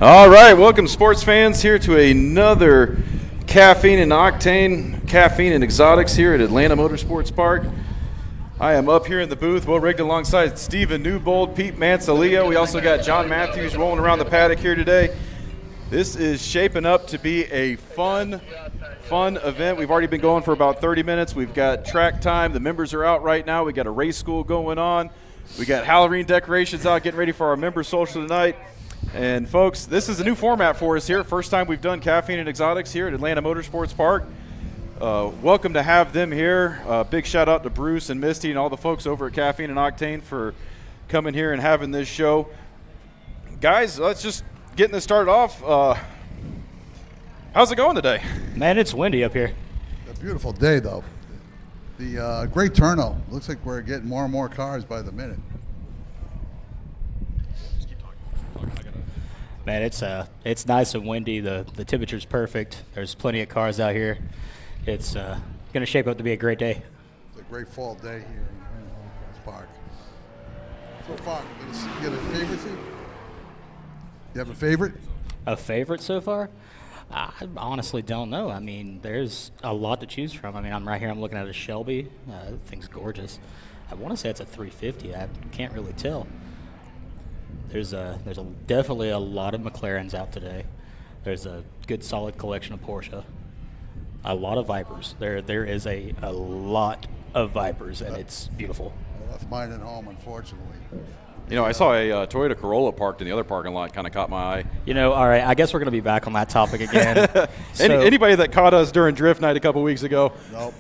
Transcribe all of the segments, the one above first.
All right, welcome sports fans here to another Caffeine and Exotics here at Atlanta Motorsports Park. I am up here in the booth, well rigged alongside Steven Newbold, Pete Manzanillo. We also got John Matthews rolling around the paddock here today. This is shaping up to be a fun event. We've already been going for about 30 minutes. We've got track time. The members are out right now. We got a race school going on. We got Halloween decorations out, getting ready for our member social tonight. And folks, this is a new format for us here. First time we've done Caffeine and Exotics here at Atlanta Motorsports Park. Welcome to have them here. Big shout out to Bruce and Misty and all the folks over at Caffeine and Octane for coming here and having this show. Guys, let's just getting this started off. How's it going today? Man, it's windy up here. A beautiful day, though. The great turnout. Looks like we're getting more and more cars by the minute. Man, it's nice and windy. The temperature's perfect. There's plenty of cars out here. It's going to shape up to be a great day. It's a great fall day here in Motorsports Park. So far, you get a favorite? You have a favorite? A favorite so far? I honestly don't know. I mean, there's a lot to choose from. I mean, I'm right here. I'm looking at a Shelby. The thing's gorgeous. I want to say it's a 350. I can't really tell. There's definitely a lot of McLarens out today. There's a good solid collection of Porsche. A lot of Vipers. There is a lot of Vipers, and it's beautiful. I left mine at home, unfortunately. You know, I saw a Toyota Corolla parked in the other parking lot, kind of caught my eye. You know, all right, I guess we're going to be back on that topic again. Anybody that caught us during Drift Night a couple weeks ago, nope.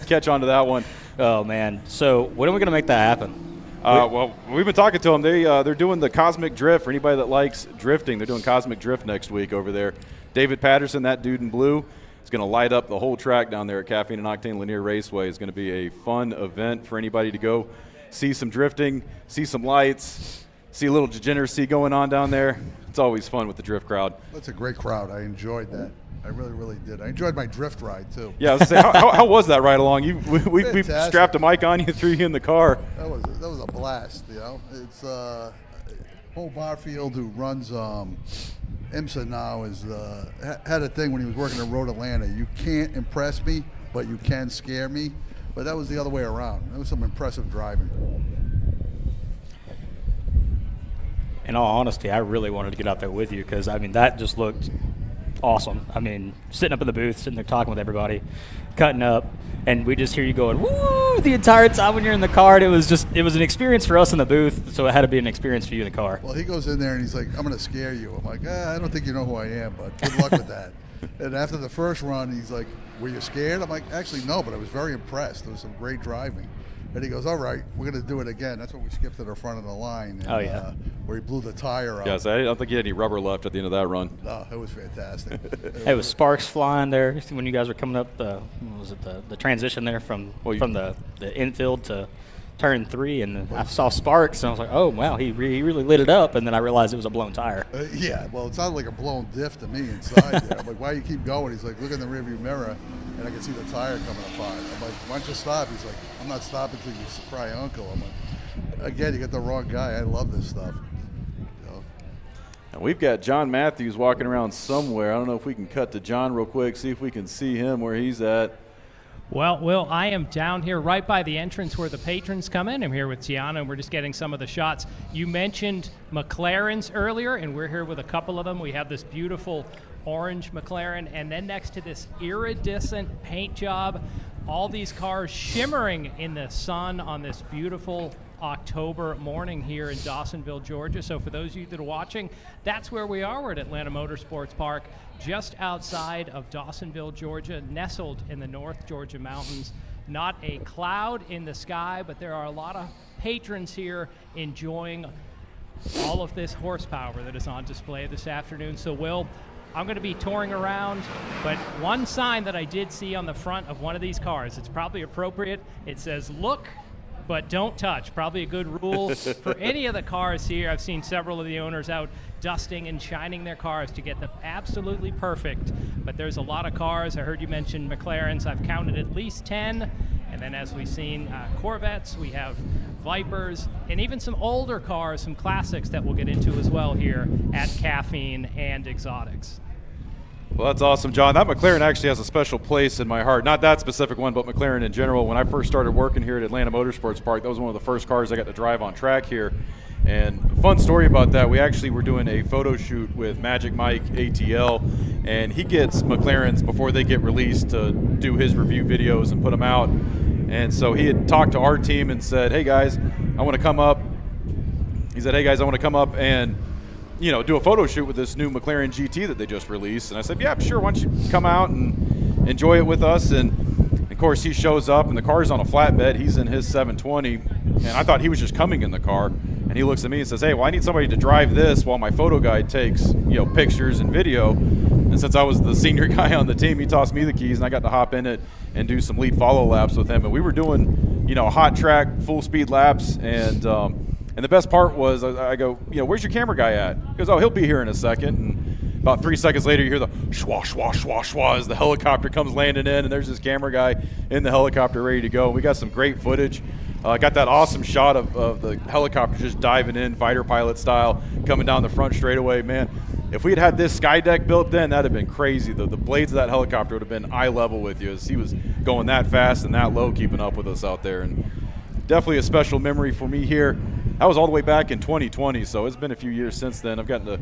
Catch on to that one. Oh, man. So when are we going to make that happen? Well, we've been talking to them. They're doing the Cosmic Drift. For anybody that likes drifting, they're doing Cosmic Drift next week over there. David Patterson, that dude in blue, is going to light up the whole track down there at Caffeine and Octane Lanier Raceway. It's going to be a fun event for anybody to go see some drifting, see some lights, see a little degeneracy going on down there. It's always fun with the drift crowd. That's a great crowd. I enjoyed that. I really, really did. I enjoyed my drift ride, too. Yeah, I was saying, how was that ride along? We strapped a mic on you, threw you in the car. That was a blast, you know. It's Bo Barfield, who runs IMSA now, had a thing when he was working at Road Atlanta. You can't impress me, but you can scare me. But that was the other way around. That was some impressive driving. In all honesty, I really wanted to get out there with you because, I mean, that just looked awesome. I mean, sitting up in the booth, sitting there talking with everybody, cutting up, and we just hear you going, woo, the entire time when you're in the car. And it was an experience for us in the booth, so it had to be an experience for you in the car. Well, he goes in there and he's like, I'm going to scare you. I'm like, I don't think you know who I am, but good luck with that. And after the first run, he's like, were you scared? I'm like, actually, no, but I was very impressed. There was some great driving. And he goes, all right, we're going to do it again. That's when we skipped to the front of the line. And, where he blew the tire out. Yes, I don't think he had any rubber left at the end of that run. No, it was fantastic. It was sparks flying there when you guys were coming up. The transition there from the infield to turn 3, and I saw sparks, and I was like, oh, wow, he really lit it up, and then I realized it was a blown tire. Yeah, well, it sounded like a blown diff to me inside there. I'm like, why do you keep going? He's like, look in the rearview mirror, and I can see the tire coming apart. I'm like, why don't you stop? He's like, I'm not stopping till you cry uncle. I'm like, again, you got the wrong guy. I love this stuff. You know? And we've got John Matthews walking around somewhere. I don't know if we can cut to John real quick, see if we can see him where he's at. Well, Will, I am down here right by the entrance where the patrons come in. I'm here with Tiana, and we're just getting some of the shots. You mentioned McLarens earlier, and we're here with a couple of them. We have this beautiful orange McLaren, and then next to this iridescent paint job, all these cars shimmering in the sun on this beautiful October morning here in Dawsonville, Georgia. So for those of you that are watching, that's where we are. We're at Atlanta Motorsports Park, just outside of Dawsonville, Georgia, nestled in the North Georgia mountains. Not a cloud in the sky, but there are a lot of patrons here enjoying all of this horsepower that is on display this afternoon. So, Will, I'm going to be touring around, but one sign that I did see on the front of one of these cars, it's probably appropriate. It says, look, but don't touch. Probably a good rule for any of the cars here. I've seen several of the owners out dusting and shining their cars to get them absolutely perfect. But there's a lot of cars. I heard you mention McLarens. I've counted at least 10, And then as we've seen Corvettes, we have Vipers, and even some older cars, some classics that we'll get into as well here at Caffeine and Exotics. Well, that's awesome, John. That McLaren actually has a special place in my heart. Not that specific one, but McLaren in general. When I first started working here at Atlanta Motorsports Park, that was one of the first cars I got to drive on track here. And fun story about that, we actually were doing a photo shoot with Magic Mike ATL, and he gets McLarens before they get released to do his review videos and put them out. And so he had talked to our team and said, hey guys, I want to come up. He said, hey guys, I want to come up and do a photo shoot with this new McLaren GT that they just released. And I said, yeah, sure, why don't you come out and enjoy it with us? And of course, he shows up, and the car's on a flatbed. He's in his 720, and I thought he was just coming in the car. And he looks at me and says, hey, well, I need somebody to drive this while my photo guy takes pictures and video. And since I was the senior guy on the team, he tossed me the keys, and I got to hop in it and do some lead follow laps with him. And we were doing, hot track, full speed laps, and the best part was I go, where's your camera guy at? He goes, oh, he'll be here in a second. And about 3 seconds later, you hear the schwa, schwa, schwa, schwa as the helicopter comes landing in, and there's this camera guy in the helicopter ready to go. We got some great footage. Got that awesome shot of the helicopter just diving in, fighter pilot style, coming down the front straightaway. Man, if we had this sky deck built then, that'd have been crazy. The blades of that helicopter would have been eye level with you as he was going that fast and that low, keeping up with us out there. And definitely a special memory for me here. That was all the way back in 2020, so it's been a few years since then. I've gotten to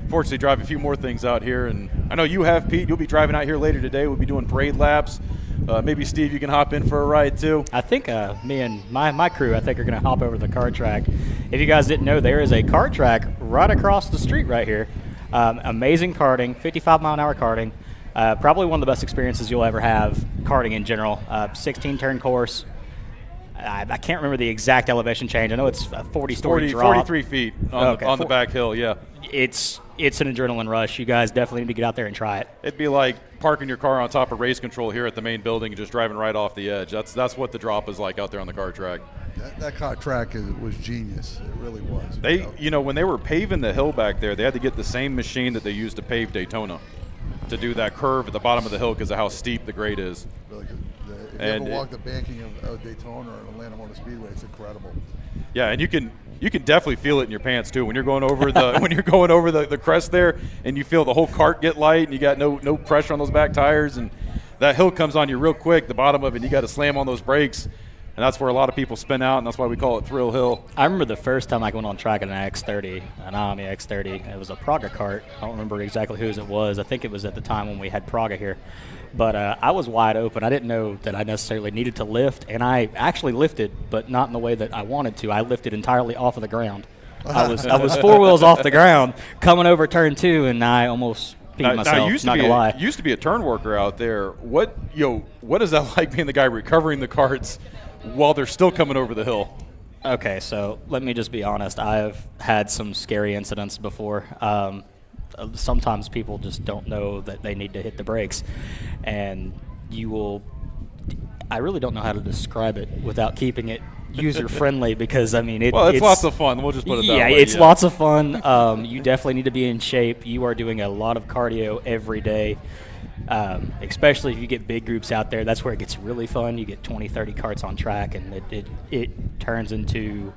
fortunately drive a few more things out here, and I know you have, Pete. You'll be driving out here later today. We'll be doing parade laps. Maybe, Steve, you can hop in for a ride, too. I think me and my crew, I think, are going to hop over to the kart track. If you guys didn't know, there is a kart track right across the street right here. Amazing karting, 55-mile-an-hour karting. Probably one of the best experiences you'll ever have karting in general. 16-turn course. I can't remember the exact elevation change. I know it's a 40-story drop. 43 feet on the back hill, yeah. It's an adrenaline rush. You guys definitely need to get out there and try it. It'd be like parking your car on top of race control here at the main building and just driving right off the edge. That's what the drop is like out there on the car track. That kart track was genius. It really was. They, when they were paving the hill back there, they had to get the same machine that they used to pave Daytona to do that curve at the bottom of the hill because of how steep the grade is. Really good. If you ever walk the banking of Daytona or Atlanta Motor Speedway, it's incredible. Yeah, and you can definitely feel it in your pants too when you're going over the crest there, and you feel the whole cart get light, and you got no pressure on those back tires, and that hill comes on you real quick. The bottom of it, and you got to slam on those brakes, and that's where a lot of people spin out, and that's why we call it Thrill Hill. I remember the first time I went on track in an X30, an Ami X30. It was a Praga kart. I don't remember exactly whose it was. I think it was at the time when we had Praga here. But I was wide open. I didn't know that I necessarily needed to lift, and I actually lifted, but not in the way that I wanted to. I lifted entirely off of the ground. I was 4 wheels off the ground coming over turn 2, and I almost peed myself. Now, used to be a turn worker out there. What is that like being the guy recovering the carts while they're still coming over the hill? Okay, so let me just be honest. I've had some scary incidents before. Sometimes people just don't know that they need to hit the brakes, and I really don't know how to describe it without keeping it user friendly because it's lots of fun. We'll just put it that way. Yeah, it's lots of fun. You definitely need to be in shape. You are doing a lot of cardio every day, especially if you get big groups out there. That's where it gets really fun. You get 20, 30 carts on track, and it turns into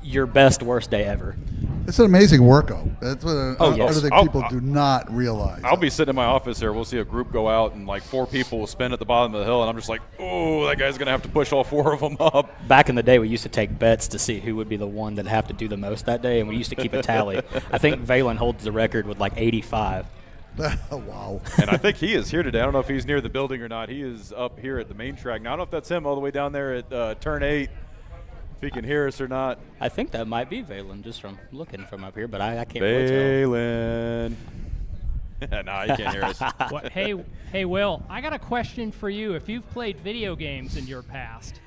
your best, worst day ever. It's an amazing workout. That's what I think people do not realize. I'll be sitting in my office here. We'll see a group go out, and like 4 people will spin at the bottom of the hill, and I'm just like, oh, that guy's going to have to push all 4 of them up. Back in the day, we used to take bets to see who would be the one that have to do the most that day, and we used to keep a tally. I think Valen holds the record with like 85. Wow. And I think he is here today. I don't know if he's near the building or not. He is up here at the main track. Now, I don't know if that's him all the way down there at turn 8. If he can hear us or not. I think that might be Valen just from looking from up here, but I can't Valen. Nah, he can't hear us. Hey, Will, I got a question for you. If you've played video games in your past,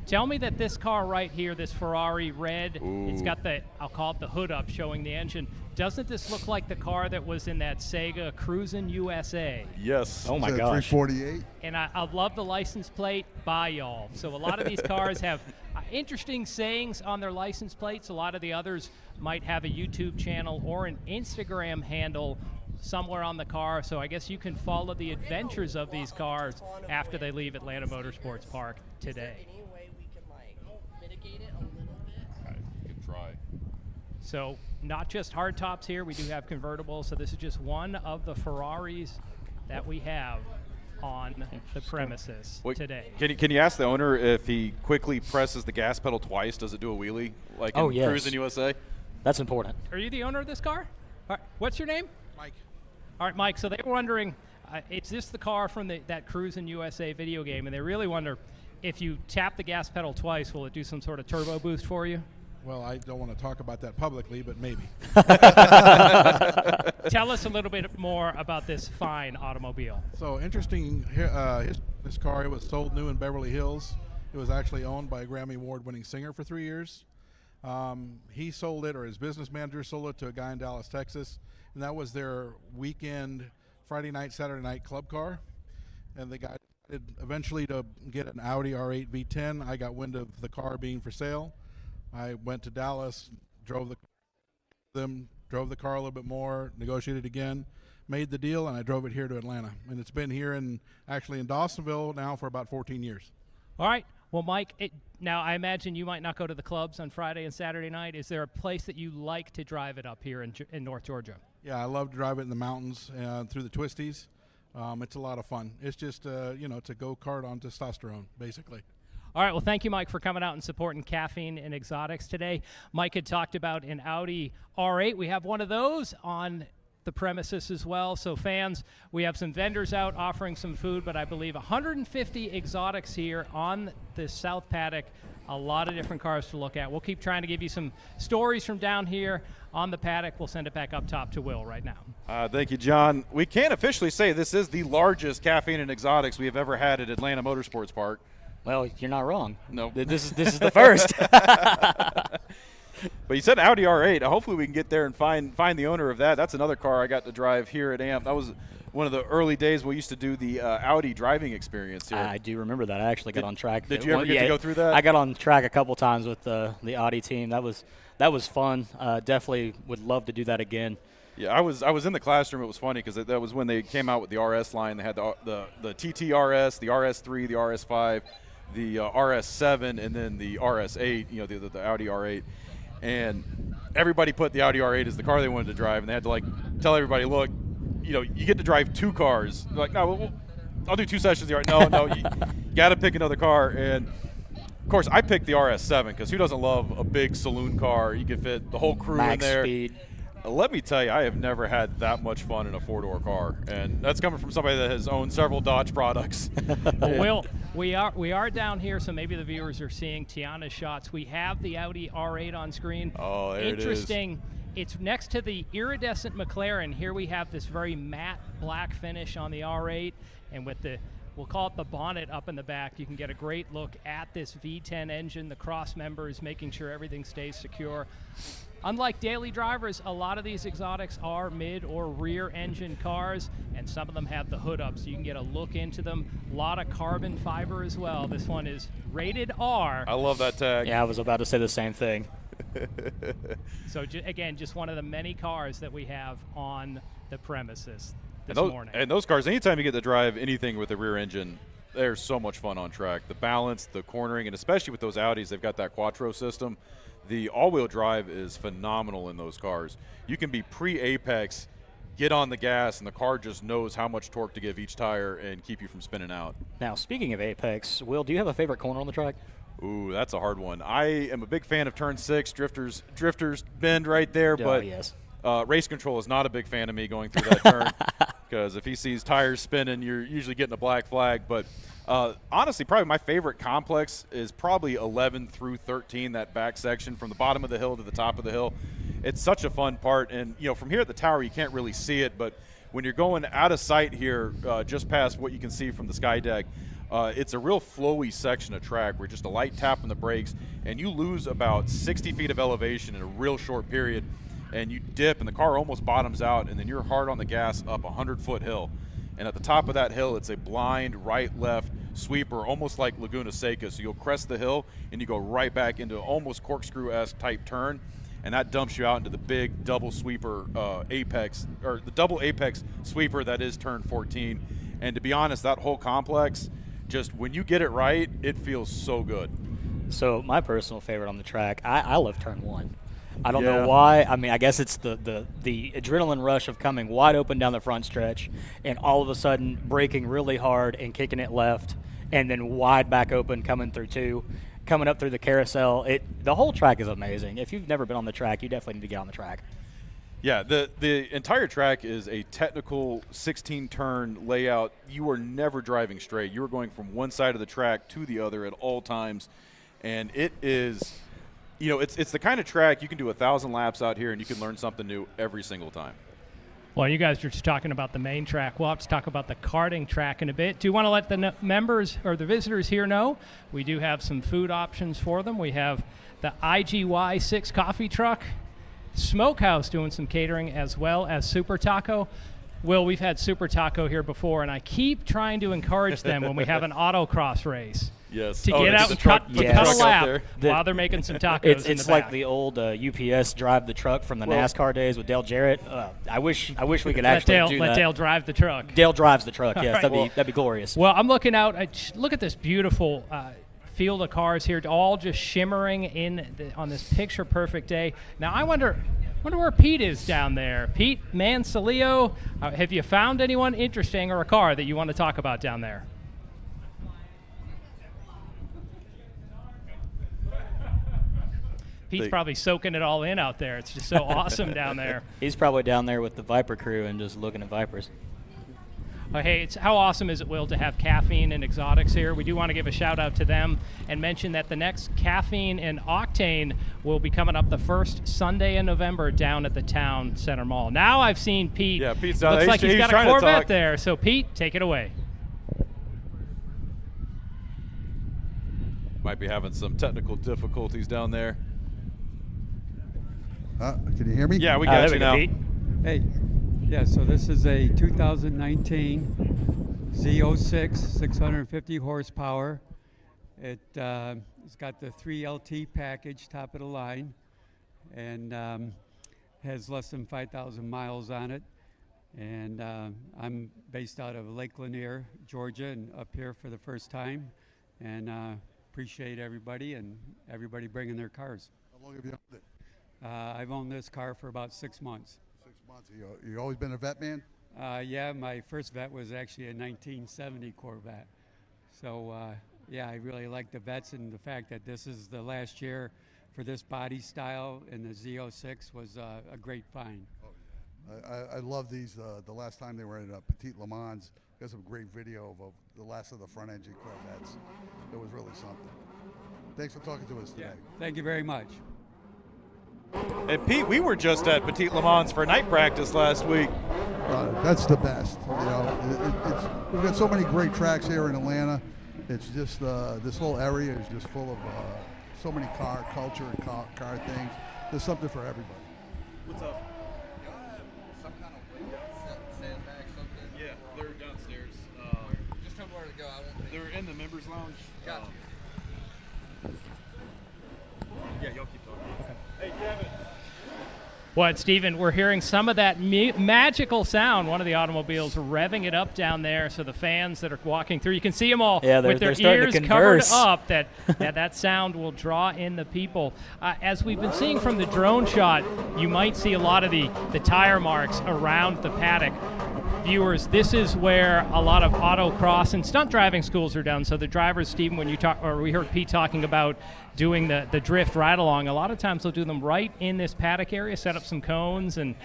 tell me that this car right here, this Ferrari red, it's got I'll call it the hood up showing the engine. Doesn't this look like the car that was in that Sega Cruisin' USA? Yes. Oh, my gosh. 348? And I love the license plate. Bye, y'all. So a lot of these cars have interesting sayings on their license plates. A lot of the others might have a YouTube channel or an Instagram handle. somewhere on the car, so I guess you can follow the adventures of these cars after they leave Atlanta Motorsports Park today. Any way we can like mitigate it a little bit? You can try. So not just hardtops here, we do have convertibles. So this is just one of the Ferraris that we have on the premises today. Can you ask the owner if he quickly presses the gas pedal twice, does it do a wheelie like in yes. Cruising USA? That's important. Are you the owner of this car? All right. What's your name? Mike. All right, Mike. So they were wondering, is this the car from that Cruising USA video game? And they really wonder, if you tap the gas pedal twice, will it do some sort of turbo boost for you? Well, I don't want to talk about that publicly, but maybe. Tell us a little bit more about this fine automobile. So interesting, this car, it was sold new in Beverly Hills. It was actually owned by a Grammy Award-winning singer for 3 years. He sold it, or his business manager sold it to a guy in Dallas, Texas, and that was their weekend, Friday night, Saturday night club car. And the guy decided eventually to get an Audi R8 V10. I got wind of the car being for sale. I went to Dallas, drove the car a little bit more, negotiated again, made the deal, and I drove it here to Atlanta. And it's been here actually in Dawsonville now for about 14 years. All right. Well, Mike, now I imagine you might not go to the clubs on Friday and Saturday night. Is there a place that you like to drive it up here in North Georgia? Yeah, I love to drive it in the mountains through the twisties. It's a lot of fun. It's just, it's a go-kart on testosterone, basically. All right, well, thank you, Mike, for coming out and supporting Caffeine and Exotics today. Mike had talked about an Audi R8. We have one of those on the premises as well. So fans, we have some vendors out offering some food, but I believe 150 exotics here on the South Paddock. A lot of different cars to look at. We'll keep trying to give you some stories from down here on the paddock. We'll send it back up top to Will right now. Thank you, John. We can officially say this is the largest Caffeine and Exotics we have ever had at Atlanta Motorsports Park. Well, you're not wrong. No. This is the first. But you said Audi R8. Hopefully we can get there and find the owner of that. That's another car I got to drive here at AMP. That was one of the early days we used to do the Audi driving experience here. I do remember that. I actually got on track. Did you ever get to go through that? I got on track a couple times with the Audi team. That was fun. Definitely would love to do that again. Yeah, I was in the classroom. It was funny because that was when they came out with the RS line. They had the TT RS, the RS3, the RS5, the RS7, and then the RS8. The Audi R8. And everybody put the Audi R8 as the car they wanted to drive, and they had to tell everybody, look, you get to drive two cars. They're like, no, I'll do 2 sessions here. No, you got to pick another car. And of course, I picked the RS7 because who doesn't love a big saloon car? You can fit the whole crew Max in there. speed. Let me tell you, I have never had that much fun in a four-door car, and that's coming from somebody that has owned several Dodge products. Well, we are down here, so maybe the viewers are seeing Tiana's shots. We have the Audi R8 on screen. Oh, there it is. Interesting. It's next to the iridescent McLaren. Here we have this very matte black finish on the R8, and with we'll call it the bonnet up in the back, you can get a great look at this V10 engine, the cross members, making sure everything stays secure. Unlike daily drivers, a lot of these exotics are mid or rear engine cars, and some of them have the hood up so you can get a look into them. A lot of carbon fiber as well. This one is rated R. I love that tag. Yeah, I was about to say the same thing. So again, just one of the many cars that we have on the premises this morning. And those cars, anytime you get to drive anything with a rear engine, they're so much fun on track. The balance, the cornering, and especially with those Audis, they've got that Quattro system. The all-wheel drive is phenomenal in those cars. You can be pre-apex, get on the gas, and the car just knows how much torque to give each tire and keep you from spinning out. Now, speaking of apex, Will, do you have a favorite corner on the track? Ooh, that's a hard one. I am a big fan of turn 6, drifters bend right there, but yes. Race Control is not a big fan of me going through that turn because if he sees tires spinning, you're usually getting a black flag. But honestly, probably my favorite complex is probably 11 through 13, that back section from the bottom of the hill to the top of the hill. It's such a fun part. And, from here at the tower, you can't really see it. But when you're going out of sight here, just past what you can see from the sky deck, it's a real flowy section of track where just a light tap on the brakes, and you lose about 60 feet of elevation in a real short period. And you dip, and the car almost bottoms out, and then you're hard on the gas up a 100-foot hill. And at the top of that hill, it's a blind right-left sweeper, almost like Laguna Seca. So you'll crest the hill, and you go right back into almost corkscrew-esque type turn. and that dumps you out into the big double sweeper apex, or the double apex sweeper that is turn 14. And to be honest, that whole complex, just when you get it right, it feels so good. So my personal favorite on the track, I love turn 1. I don't Yeah. know why. I mean, I guess it's the adrenaline rush of coming wide open down the front stretch and all of a sudden braking really hard and kicking it left and then wide back open coming through 2, coming up through the carousel. The whole track is amazing. If you've never been on the track, you definitely need to get on the track. Yeah, the entire track is a technical 16-turn layout. You are never driving straight. You are going from one side of the track to the other at all times, and it is, you know, it's the kind of track you can do 1,000 laps out here and you can learn something new every single time. Well, you guys are just talking about the main track. We'll have to talk about the karting track in a bit. Do you want to let the members or the visitors here know? We do have some food options for them. We have the IGY 6 coffee truck, Smokehouse doing some catering, as well as Super Taco. Will, we've had Super Taco here before, and I keep trying to encourage them when we have an autocross race. Yes. To get out and cut the a truck out lap while they're making some tacos in the It's like back. the old UPS drive the truck from the NASCAR days with Dale Jarrett. I wish we could actually do that. Let Dale drive the truck. Dale drives the truck. Yes, right. that'd be glorious. Well, I'm looking out. Look at this beautiful field of cars here, all just shimmering on this picture-perfect day. Now, I wonder where Pete is down there. Pete Mansalio, have you found anyone interesting or a car that you want to talk about down there? Pete's probably soaking it all in out there. It's just so awesome down there. He's probably down there with the Viper crew and just looking at Vipers. Hey, how awesome is it, Will, to have Caffeine and Exotics here? We do want to give a shout-out to them and mention that the next Caffeine and Octane will be coming up the first Sunday in November down at the Town Center Mall. Now I've seen Pete. Yeah, Pete's down Looks there. like he's got a trying to Corvette talk. there. So, Pete, take it away. Might be having some technical difficulties down there. Can you hear me? Yeah, we got there you we go, now. Pete. Hey, yeah, so this is a 2019 Z06, 650 horsepower. It's got the 3LT package, top of the line, and has less than 5,000 miles on it. And I'm based out of Lake Lanier, Georgia, and up here for the first time. And appreciate everybody and everybody bringing their cars. How long have you owned it? I've owned this car for about 6 months. 6 months. You always been a vet man? Yeah, my first vet was actually a 1970 Corvette. So, yeah, I really like the vets, and the fact that this is the last year for this body style, and the Z06 was a great find. Oh, yeah. I love these. The last time they were at Petite Le Mans, got some great video of the last of the front engine Corvettes. It was really something. Thanks for talking to us today. Thank you very much. And Pete, we were just at Petite Le Mans for night practice last week. That's the best. You know, we've got so many great tracks here in Atlanta. It's just this whole area is just full of so many car culture and car things. There's something for everybody. What's up? Some kind of sandbag, something. Yeah, they're downstairs. Just tell me where to go. I won't think. They're in the members lounge. Got you. Yeah, y'all keep talking. Hey, Kevin. What, Steven, we're hearing some of that magical sound. One of the automobiles revving it up down there, so the fans that are walking through, you can see them all Yeah, with their they're starting ears to covered converse. up. That sound will draw in the people. As we've been seeing from the drone shot, you might see a lot of the tire marks around the paddock. Viewers, this is where a lot of autocross and stunt driving schools are done. So the drivers, Steven, when you talk, or we heard Pete talking about doing the drift ride along, a lot of times they'll do them right in this paddock area, set up some cones, and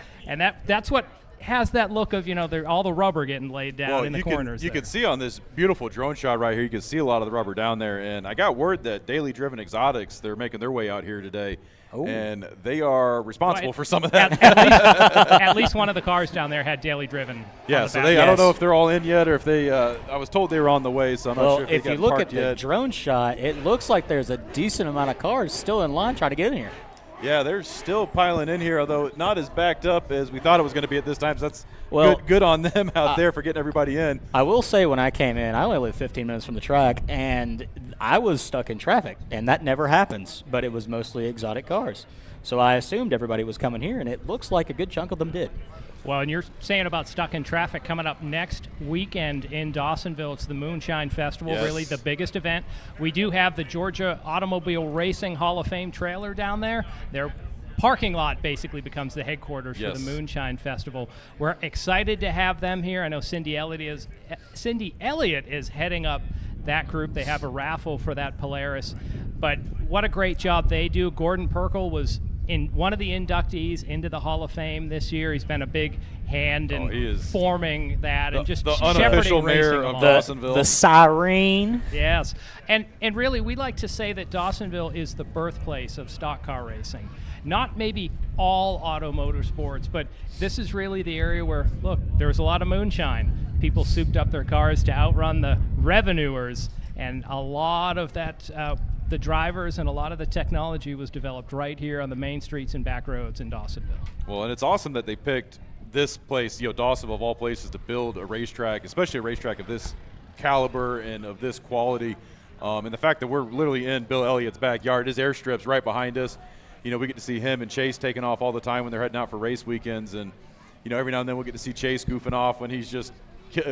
that's what has that look of, you know, all the rubber getting laid down in the corners. You can see on this beautiful drone shot right here, you can see a lot of the rubber down there. And I got word that Daily Driven Exotics, they're making their way out here today. Oh. And they are responsible Well, for some of that. At least one of the cars down there had daily driven. Yeah, on the so back. I don't know if they're all in yet or if they, I was told they were on the way, so I'm not Well, sure if they if you got look at parked the yet. drone shot, it looks like there's a decent amount of cars still in line trying to get in here. Yeah, they're still piling in here, although not as backed up as we thought it was going to be at this time. So that's Well, good on them out there for getting everybody in. I will say when I came in, I only live 15 minutes from the track, and I was stuck in traffic, and that never happens, but it was mostly exotic cars. So I assumed everybody was coming here, and it looks like a good chunk of them did. Well, and you're saying about stuck in traffic coming up next weekend in Dawsonville. It's the Moonshine Festival, Yes. really the biggest event. We do have the Georgia Automobile Racing Hall of Fame trailer down there. Their parking lot basically becomes the headquarters for Yes. the Moonshine Festival. We're excited to have them here. I know Cindy Elliott is heading up that group. They have a raffle for that Polaris. But what a great job they do. Gordon Perkle was in one of the inductees into the Hall of Fame this year. He's been a big hand in he is forming that and just the shepherding unofficial mayor racing of along. Dawsonville. The siren. Yes, and really we like to say that Dawsonville is the birthplace of stock car racing. Not maybe all auto motorsports, but this is really the area where, look, there was a lot of moonshine. People souped up their cars to outrun the revenuers, and a lot of that, the drivers and a lot of the technology was developed right here on the main streets and back roads in Dawsonville. Well, and it's awesome that they picked this place, Dawsonville of all places, to build a racetrack, especially a racetrack of this caliber and of this quality. And the fact that we're literally in Bill Elliott's backyard, his airstrip's right behind us. We get to see him and Chase taking off all the time when they're heading out for race weekends. And, every now and then we'll get to see Chase goofing off when he's just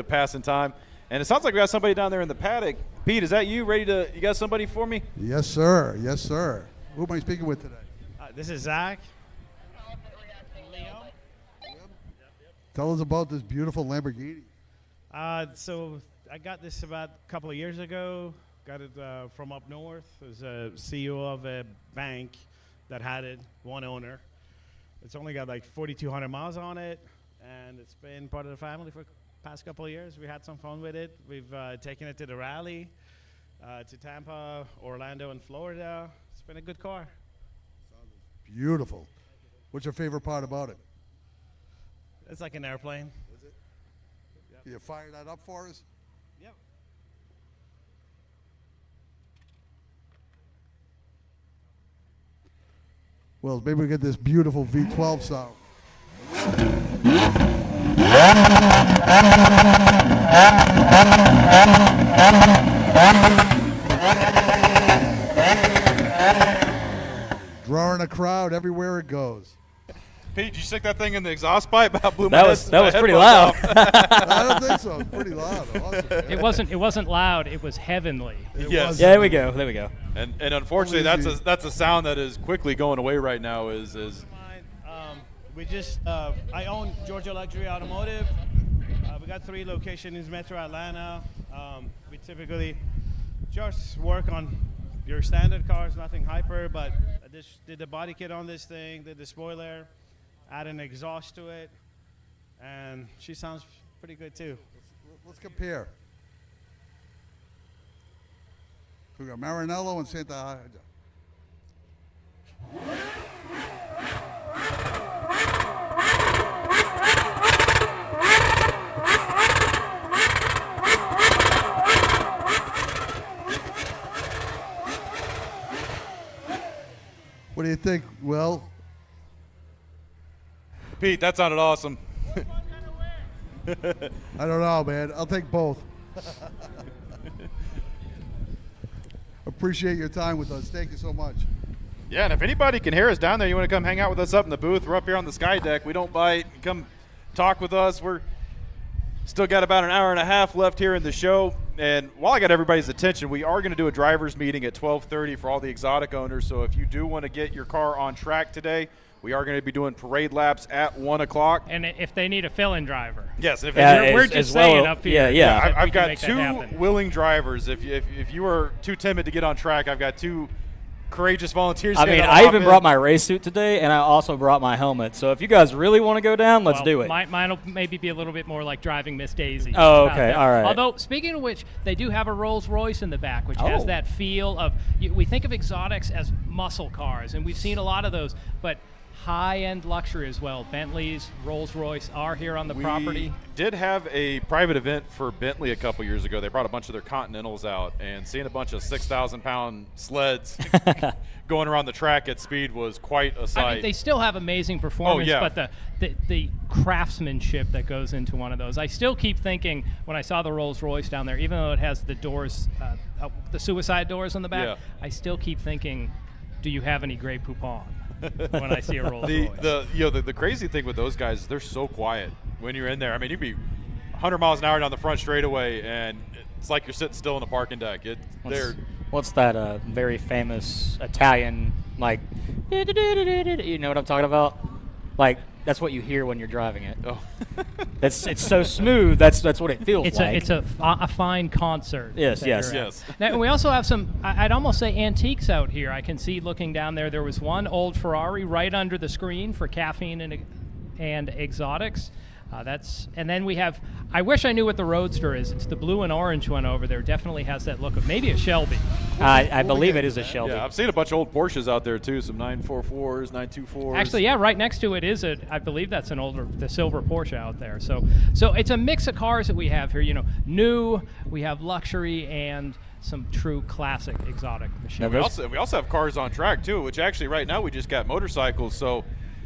passing time. And it sounds like we got somebody down there in the paddock. Pete, is that you? You got somebody for me? Yes, sir. Yes, sir. Who am I speaking with today? This is Zach. Tell us about this beautiful Lamborghini. So I got this about a couple of years ago. Got it from up north. It was a CEO of a bank that had it, one owner. It's only got like 4,200 miles on it, and it's been part of the family for the past couple of years. We had some fun with it. We've taken it to the rally, to Tampa, Orlando, and Florida. It's been a good car. Beautiful. What's your favorite part about it? It's like an airplane. Is it? Yep. Can you fire that up for us? Yep. Well, maybe we get this beautiful V12 sound. Drawing a crowd everywhere it goes. Pete, did you stick that thing in the exhaust pipe? That was pretty loud. I don't think so. It's pretty loud. Awesome. It wasn't loud. It was heavenly. Yes. Yeah, there we go. And unfortunately, that's a sound that is quickly going away right now. We just I own Georgia Luxury Automotive. We got 3 locations in Metro Atlanta. We typically just work on your standard cars, nothing hyper, but I just did the body kit on this thing, did the spoiler, add an exhaust to it, and she sounds pretty good too. Let's compare. We got Maranello and Santa Haja. What do you think, Will? Pete, that sounded awesome. I don't know, man. I'll take both. Appreciate your time with us. Thank you so much. Yeah, and if anybody can hear us down there, you want to come hang out with us up in the booth. We're up here on the Sky Deck. We don't bite. Come talk with us. We're still got about an hour and a half left here in the show. And while I got everybody's attention, we are going to do a driver's meeting at 12:30 for all the exotic owners. So if you do want to get your car on track today, we are going to be doing parade laps at 1 o'clock. And if they need a fill-in driver. Yes. If we're just saying up here. Yeah. I've got 2 willing drivers. If you are too timid to get on track, I've got 2 courageous volunteers. I even brought my race suit today, and I also brought my helmet. So if you guys really want to go down, let's do it. Mine will maybe be a little bit more like driving Miss Daisy. Oh, okay, all right. Although, speaking of which, they do have a Rolls Royce in the back, which has that feel of, we think of exotics as muscle cars, and we've seen a lot of those, but high-end luxury as well. Bentleys, Rolls Royce are here on the property. We did have a private event for Bentley a couple years ago. They brought a bunch of their Continentals out, and seeing a bunch of 6,000-pound sleds going around the track at speed was quite a sight. I mean, they still have amazing performance, but the craftsmanship that goes into one of those. I still keep thinking, when I saw the Rolls Royce down there, even though it has the doors, the suicide doors on the back, I still keep thinking, do you have any Grey Poupon? when I see a Rolls Royce. The crazy thing with those guys is they're so quiet when you're in there. I mean, you'd be 100 miles an hour down the front straightaway, and it's like you're sitting still in the parking deck. What's that very famous Italian, like, you know what I'm talking about? Like, that's what you hear when you're driving it. Oh. It's so smooth. That's what it feels like. It's a fine concert. Yes. Now, we also have some, I'd almost say, antiques out here. I can see looking down there was one old Ferrari right under the screen for Caffeine and Exotics. And then we have, I wish I knew what the Roadster is. It's the blue and orange one over there. Definitely has that look of maybe a Shelby. I believe it is a Shelby. Yeah, I've seen a bunch of old Porsches out there too, some 944s, 924s. Actually, yeah, right next to it is I believe that's the silver Porsche out there. So it's a mix of cars that we have here. You know, new, we have luxury, and some true classic exotic machines. We also have cars on track too, which actually right now we just got motorcycles. So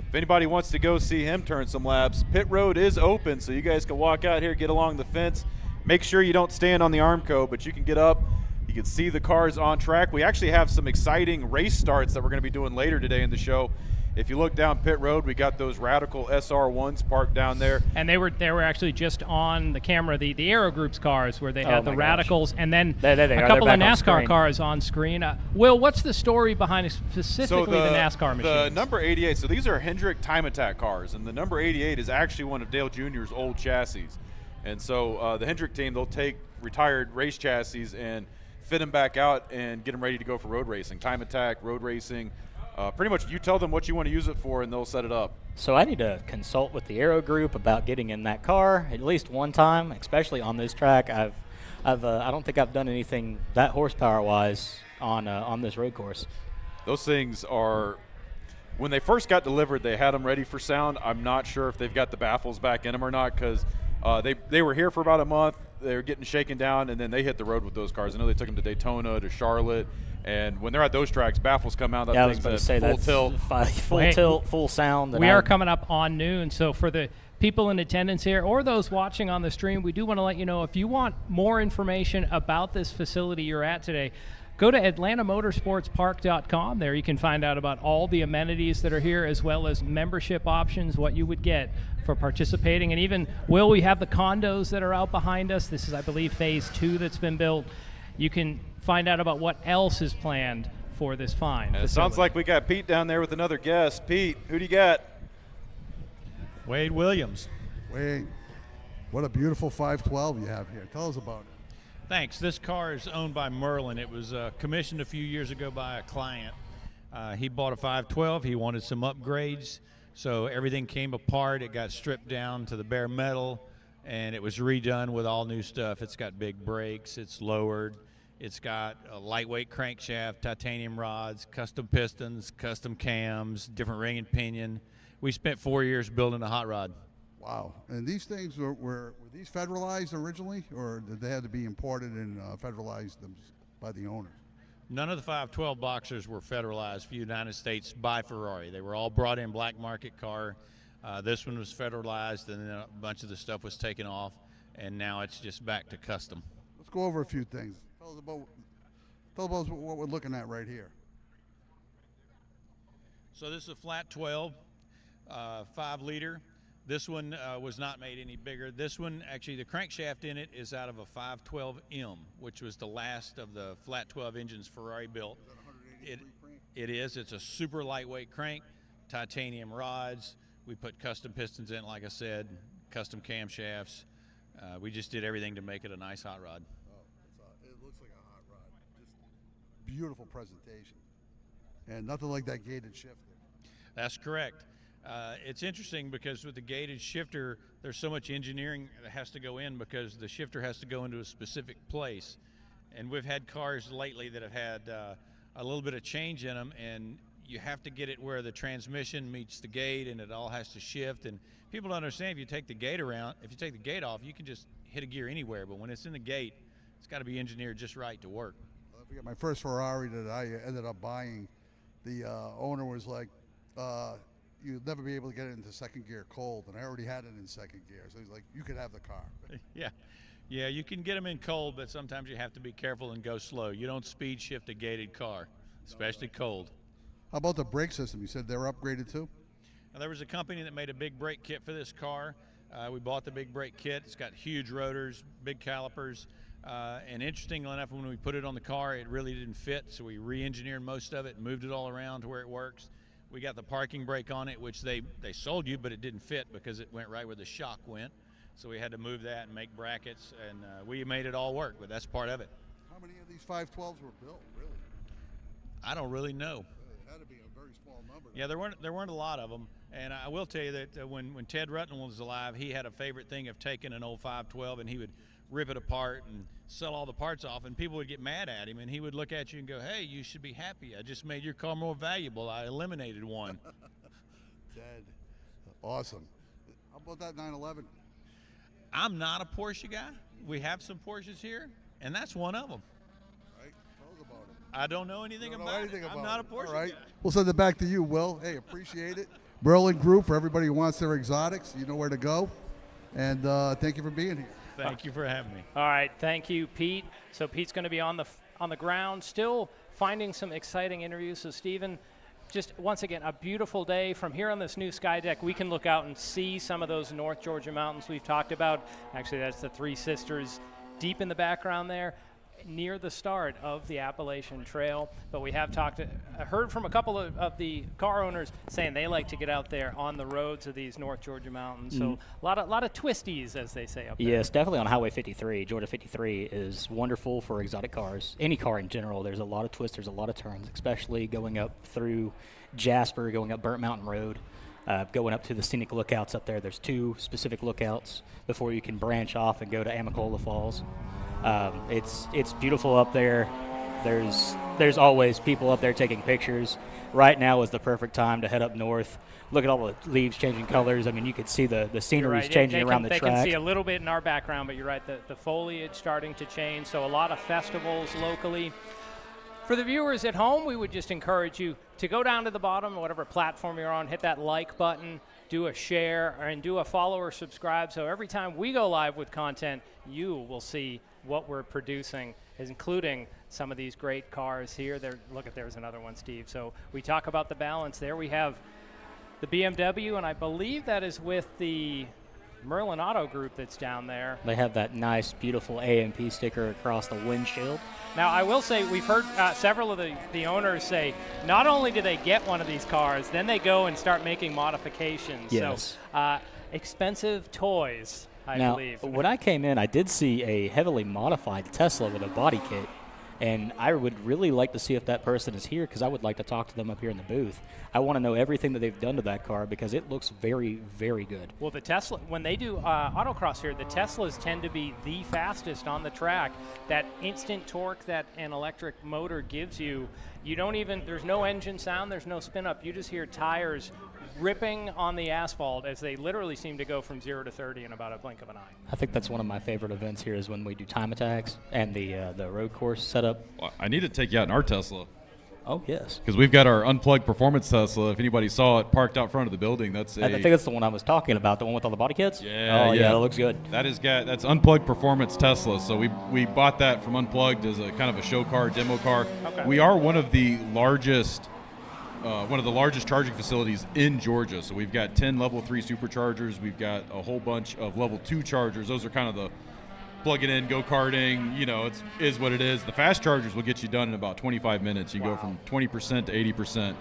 if anybody wants to go see him turn some laps, pit road is open, so you guys can walk out here, get along the fence. Make sure you don't stand on the Armco, but you can get up. You can see the cars on track. We actually have some exciting race starts that we're going to be doing later today in the show. If you look down pit road, we got those Radical SR1s parked down there. And they were actually just on the camera, the Aero Group's cars, where they had the Radicals, and then a couple of NASCAR on cars on screen. Will, what's the story behind specifically the NASCAR machines? The number 88, so these are Hendrick Time Attack cars, and the number 88 is actually one of Dale Jr.'s old chassis. And so the Hendrick team, they'll take retired race chassis and fit them back out and get them ready to go for road racing. Time Attack, road racing. Pretty much you tell them what you want to use it for and they'll set it up. So I need to consult with the Aero Group about getting in that car at least one time, especially on this track. I don't think I've done anything that horsepower-wise on this road course. Those things are, when they first got delivered, they had them ready for sound. I'm not sure if they've got the baffles back in them or not, because they were here for about a month. They were getting shaken down, and then they hit the road with those cars. I know they took them to Daytona, to Charlotte. And when they're at those tracks, baffles come out. That thing's at full tilt. Full tilt, full sound. We are coming up on noon, so for the people in attendance here or those watching on the stream, we do want to let you know, if you want more information about this facility you're at today, go to atlantamotorsportspark.com. There you can find out about all the amenities that are here, as well as membership options, what you would get for participating. And even, Will, we have the condos that are out behind us. This is, I believe, phase 2 that's been built. You can find out about what else is planned for this fine facility. It sounds like we got Pete down there with another guest. Pete, who do you got? Wade Williams. Wade, what a beautiful 512 you have here. Tell us about it. Thanks. This car is owned by Merlin. It was commissioned a few years ago by a client. He bought a 512. He wanted some upgrades, so everything came apart. It got stripped down to the bare metal, and it was redone with all new stuff. It's got big brakes. It's lowered. It's got a lightweight crankshaft, titanium rods, custom pistons, custom cams, different ring and pinion. We spent 4 years building a hot rod. Wow. And these things were these federalized originally, or did they have to be imported and federalized by the owners? None of the 512 boxers were federalized for the United States by Ferrari. They were all brought in black market car. This one was federalized, and then a bunch of the stuff was taken off, and now it's just back to custom. Let's go over a few things. Tell us about what we're looking at right here. So this is a flat 12, 5-liter. This one was not made any bigger. This one, actually, the crankshaft in it is out of a 512M, which was the last of the flat 12 engines Ferrari built. It is. It's a super lightweight crank, titanium rods. We put custom pistons in, like I said, custom camshafts. We just did everything to make it a nice hot rod. It looks like a hot rod. Just beautiful presentation. And nothing like that gated shifter. That's correct. It's interesting because with the gated shifter, there's so much engineering that has to go in because the shifter has to go into a specific place. And we've had cars lately that have had a little bit of change in them, and you have to get it where the transmission meets the gate and it all has to shift. And people don't understand, if you take the gate off, you can just hit a gear anywhere. But when it's in the gate, it's got to be engineered just right to work. I forget my first Ferrari that I ended up buying, the owner was like, you'd never be able to get it into second gear cold, and I already had it in second gear. So he's like, you could have the car. Yeah, you can get them in cold, but sometimes you have to be careful and go slow. You don't speed shift a gated car, especially cold. How about the brake system? You said they're upgraded too? Now, there was a company that made a big brake kit for this car. We bought the big brake kit. It's got huge rotors, big calipers, and interestingly enough, when we put it on the car, it really didn't fit, so we re-engineered most of it and moved it all around to where it works. We got the parking brake on it, which they sold you, but it didn't fit because it went right where the shock went. So we had to move that and make brackets, and we made it all work, but that's part of it. How many of these 512s were built, really? I don't really know. It had to be a very small number. Yeah, there weren't a lot of them, and I will tell you that when Ted Rutten was alive, he had a favorite thing of taking an old 512 and he would rip it apart and sell all the parts off, and people would get mad at him, and he would look at you and go, "Hey, you should be happy. I just made your car more valuable. I eliminated one." Ted, awesome. How about that 911? I'm not a Porsche guy. We have some Porsches here, and that's one of them. Right? Tell us about it. I don't know anything about it. I'm not a Porsche All right. guy. We'll send it back to you, Will. Hey, appreciate it. Merlin Group, for everybody who wants their exotics, you know where to go. And thank you for being here. Thank you for having me. All right, thank you, Pete. So Pete's going to be on the ground, still finding some exciting interviews. So Stephen, just once again, a beautiful day. From here on this new sky deck, we can look out and see some of those North Georgia mountains we've talked about. Actually, that's the Three Sisters deep in the background there, near the start of the Appalachian Trail. But we have heard from a couple of the car owners saying they like to get out there on the roads of these North Georgia mountains. So a lot of twisties, as they say up there. Yes, definitely on Highway 53. Georgia 53 is wonderful for exotic cars. Any car in general, there's a lot of twists, there's a lot of turns, especially going up through Jasper, going up Burnt Mountain Road, going up to the scenic lookouts up there. There's 2 specific lookouts before you can branch off and go to Amacola Falls. It's beautiful up there. There's always people up there taking pictures. Right now is the perfect time to head up north. Look at all the leaves changing colors. I mean, you could see the scenery changing around the track. They can see a little bit in our background, but you're right, the foliage starting to change. So a lot of festivals locally. For the viewers at home, we would just encourage you to go down to the bottom, whatever platform you're on, hit that like button, do a share, and do a follow or subscribe. So every time we go live with content, you will see what we're producing, including some of these great cars here. There's another one, Steve. So we talk about the balance. There we have the BMW, and I believe that is with the Merlin Auto Group that's down there. They have that nice, beautiful AMP sticker across the windshield. Now, I will say we've heard several of the owners say not only do they get one of these cars, then they go and start making modifications. Yes. So expensive toys, I believe. When I came in, I did see a heavily modified Tesla with a body kit. And I would really like to see if that person is here, because I would like to talk to them up here in the booth. I want to know everything that they've done to that car, because it looks very, very good. Well, the Tesla, when they do autocross here, the Teslas tend to be the fastest on the track. That instant torque that an electric motor gives you, there's no engine sound, there's no spin up. You just hear tires ripping on the asphalt as they literally seem to go from 0 to 30 in about a blink of an eye. I think that's one of my favorite events here is when we do time attacks and the road course setup. Well, I need to take you out in our Tesla. Oh, yes. Because we've got our unplugged performance Tesla. If anybody saw it, parked out front of the building, I think that's the one I was talking about, the one with all the body kits? Yeah. Oh, yeah, that looks good. That's unplugged performance Tesla. So we bought that from Unplugged as a kind of a show car, demo car. Okay. We are one of the largest charging facilities in Georgia. So we've got 10 level 3 superchargers. We've got a whole bunch of level 2 chargers. Those are kind of the plug it in, go karting, it is what it is. The fast chargers will get you done in about 25 minutes. You go from 20% to 80%,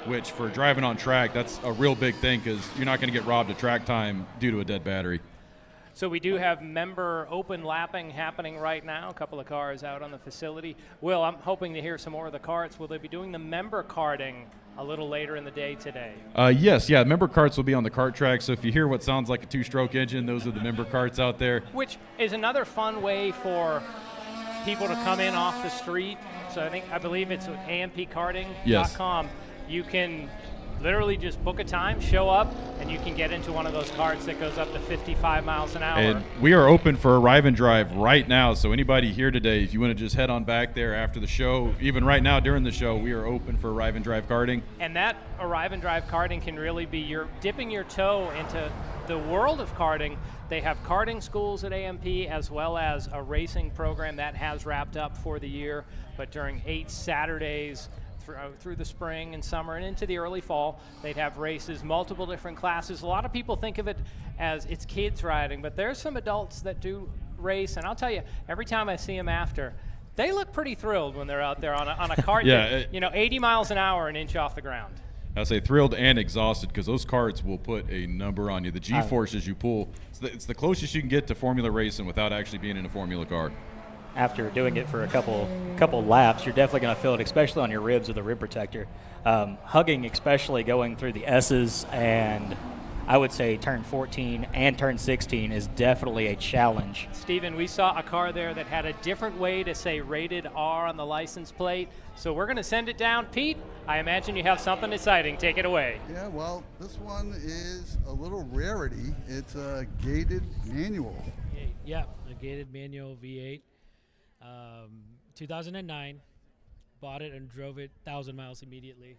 which for driving on track, that's a real big thing, because you're not going to get robbed of track time due to a dead battery. So we do have member open lapping happening right now, a couple of cars out on the facility. Will, I'm hoping to hear some more of the carts. Will they be doing the member karting a little later in the day today? Yes, member carts will be on the kart track. So if you hear what sounds like a 2-stroke engine, those are the member carts out there. Which is another fun way for people to come in off the street. So I believe it's with ampkarting.com. Yes. You can literally just book a time, show up, and you can get into one of those carts that goes up to 55 miles an hour. And we are open for Arrive and Drive right now. So anybody here today, if you want to just head on back there after the show, even right now during the show, we are open for Arrive and Drive karting. And that Arrive and Drive karting can really be you're dipping your toe into the world of karting. They have karting schools at AMP, as well as a racing program that has wrapped up for the year. But during 8 Saturdays through the spring and summer and into the early fall. They'd have races, multiple different classes. A lot of people think of it as it's kids riding, but there's some adults that do race, and I'll tell you, every time I see them after, they look pretty thrilled when they're out there on a cart that, 80 miles an hour, an inch off the ground. I say thrilled and exhausted because those carts will put a number on you. The G-forces you pull, it's the closest you can get to formula racing without actually being in a formula car. After doing it for a couple laps, you're definitely going to feel it, especially on your ribs with a rib protector. Hugging, especially going through the S's, and I would say turn 14 and turn 16 is definitely a challenge. Steven, we saw a car there that had a different way to say rated R on the license plate, so we're going to send it down. Pete, I imagine you have something exciting. Take it away. Yeah, well, this one is a little rarity. It's a gated manual. Yeah, a gated manual V8. 2009, bought it and drove it 1,000 miles immediately.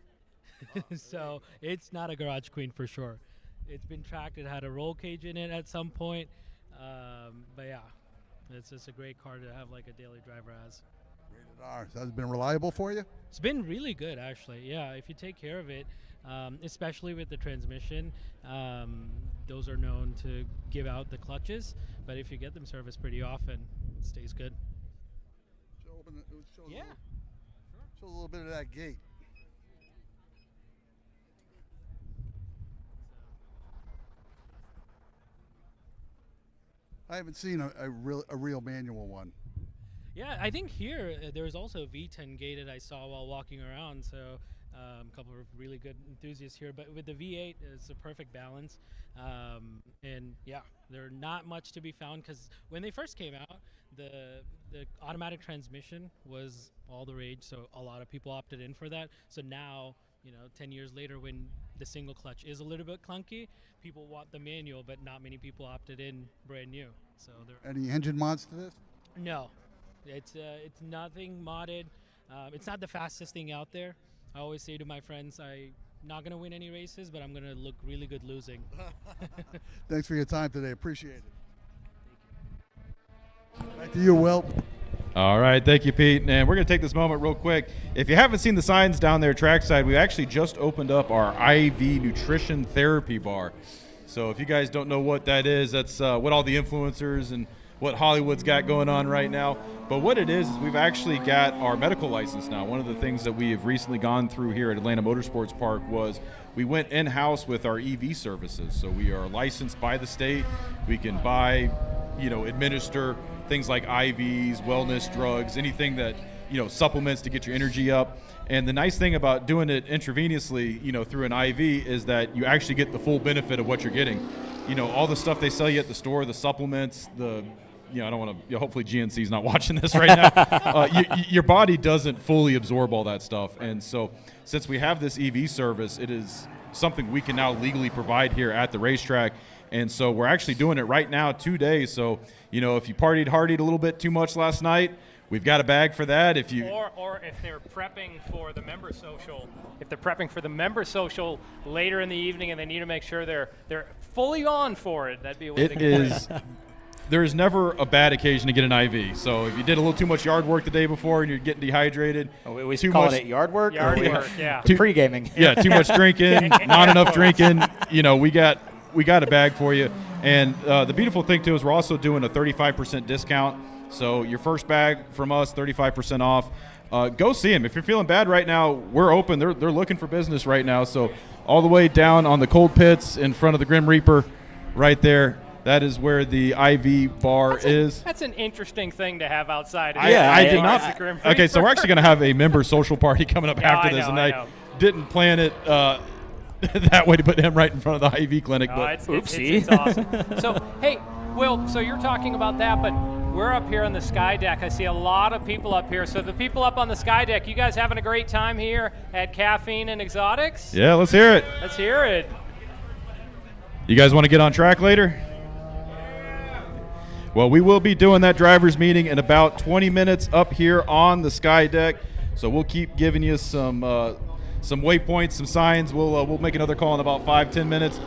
So it's not a garage queen for sure. It's been tracked. It had a roll cage in it at some point. But yeah, it's just a great car to have like a daily driver as. Rated R. So has it been reliable for you? It's been really good actually. Yeah, if you take care of it, especially with the transmission, those are known to give out the clutches. But if you get them serviced pretty often, it stays good. Yeah. Show a little bit of that gate. I haven't seen a real manual one. Yeah, I think here there's also a V10 gated I saw while walking around. So a couple of really good enthusiasts here. But with the V8, it's a perfect balance. And yeah, they're not much to be found because when they first came out, the automatic transmission was all the rage, so a lot of people opted in for that. So now, 10 years later, when the single clutch is a little bit clunky, people want the manual, but not many people opted in brand new. So any engine mods to this? No, it's nothing modded. It's not the fastest thing out there. I always say to my friends, I'm not gonna win any races, but I'm gonna look really good losing. Thanks for your time today. Appreciate it. Back to you, Will. All right, thank you, Pete. And we're going to take this moment real quick. If you haven't seen the signs down there trackside, we actually just opened up our IV Nutrition Therapy Bar. So if you guys don't know what that is, that's what all the influencers and what Hollywood's got going on right now. But what it is we've actually got our medical license now. One of the things that we have recently gone through here at Atlanta Motorsports Park was we went in-house with our EV services. So we are licensed by the state. We can buy, administer things like IVs, wellness drugs, anything that, supplements to get your energy up. And the nice thing about doing it intravenously, through an IV is that you actually get the full benefit of what you're getting. All the stuff they sell you at the store, the supplements, I don't want to, hopefully GNC's not watching this right now. Your body doesn't fully absorb all that stuff. And so since we have this EV service, it is something we can now legally provide here at the racetrack. And so we're actually doing it right now 2 days. So, if you partied a little bit too much last night, we've got a bag for that. If you or if they're prepping for the member social, later in the evening and they need to make sure they're fully on for it, that'd be a way to go. There is never a bad occasion to get an IV. So if you did a little too much yard work the day before and you're getting dehydrated, we call it yard work. Yard work, yeah. Pre-gaming. Yeah, too much drinking, not enough drinking. We got a bag for you. And the beautiful thing too is we're also doing a 35% discount. So your first bag from us, 35% off. Go see them. If you're feeling bad right now, we're open. They're looking for business right now. So all the way down on the cold pits in front of the Grim Reaper, right there. That is where the IV bar is. That's an interesting thing to have outside. I did not. Okay, so we're actually going to have a member social party coming up after this, and I didn't plan it that way to put him right in front of the IV clinic. But it's awesome. So, hey, Will, so you're talking about that, but we're up here on the Sky Deck. I see a lot of people up here. So the people up on the Sky Deck, you guys having a great time here at Caffeine and Exotics? Yeah, let's hear it. Let's hear it. You guys want to get on track later? Well, we will be doing that driver's meeting in about 20 minutes up here on the Sky Deck. So we'll keep giving you some waypoints, some signs. We'll make another call in about 5-10 minutes.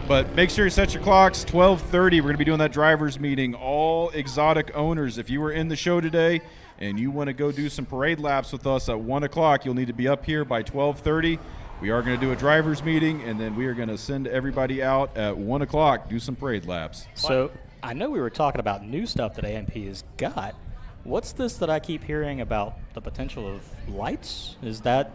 But make sure you set your clocks. 12:30, we're going to be doing that driver's meeting. All exotic owners, if you were in the show today and you want to go do some parade laps with us at 1 o'clock, you'll need to be up here by 12:30. We are going to do a driver's meeting, and then we are going to send everybody out at 1 o'clock, do some parade laps. So I know we were talking about new stuff that AMP has got. What's this that I keep hearing about the potential of lights? Is that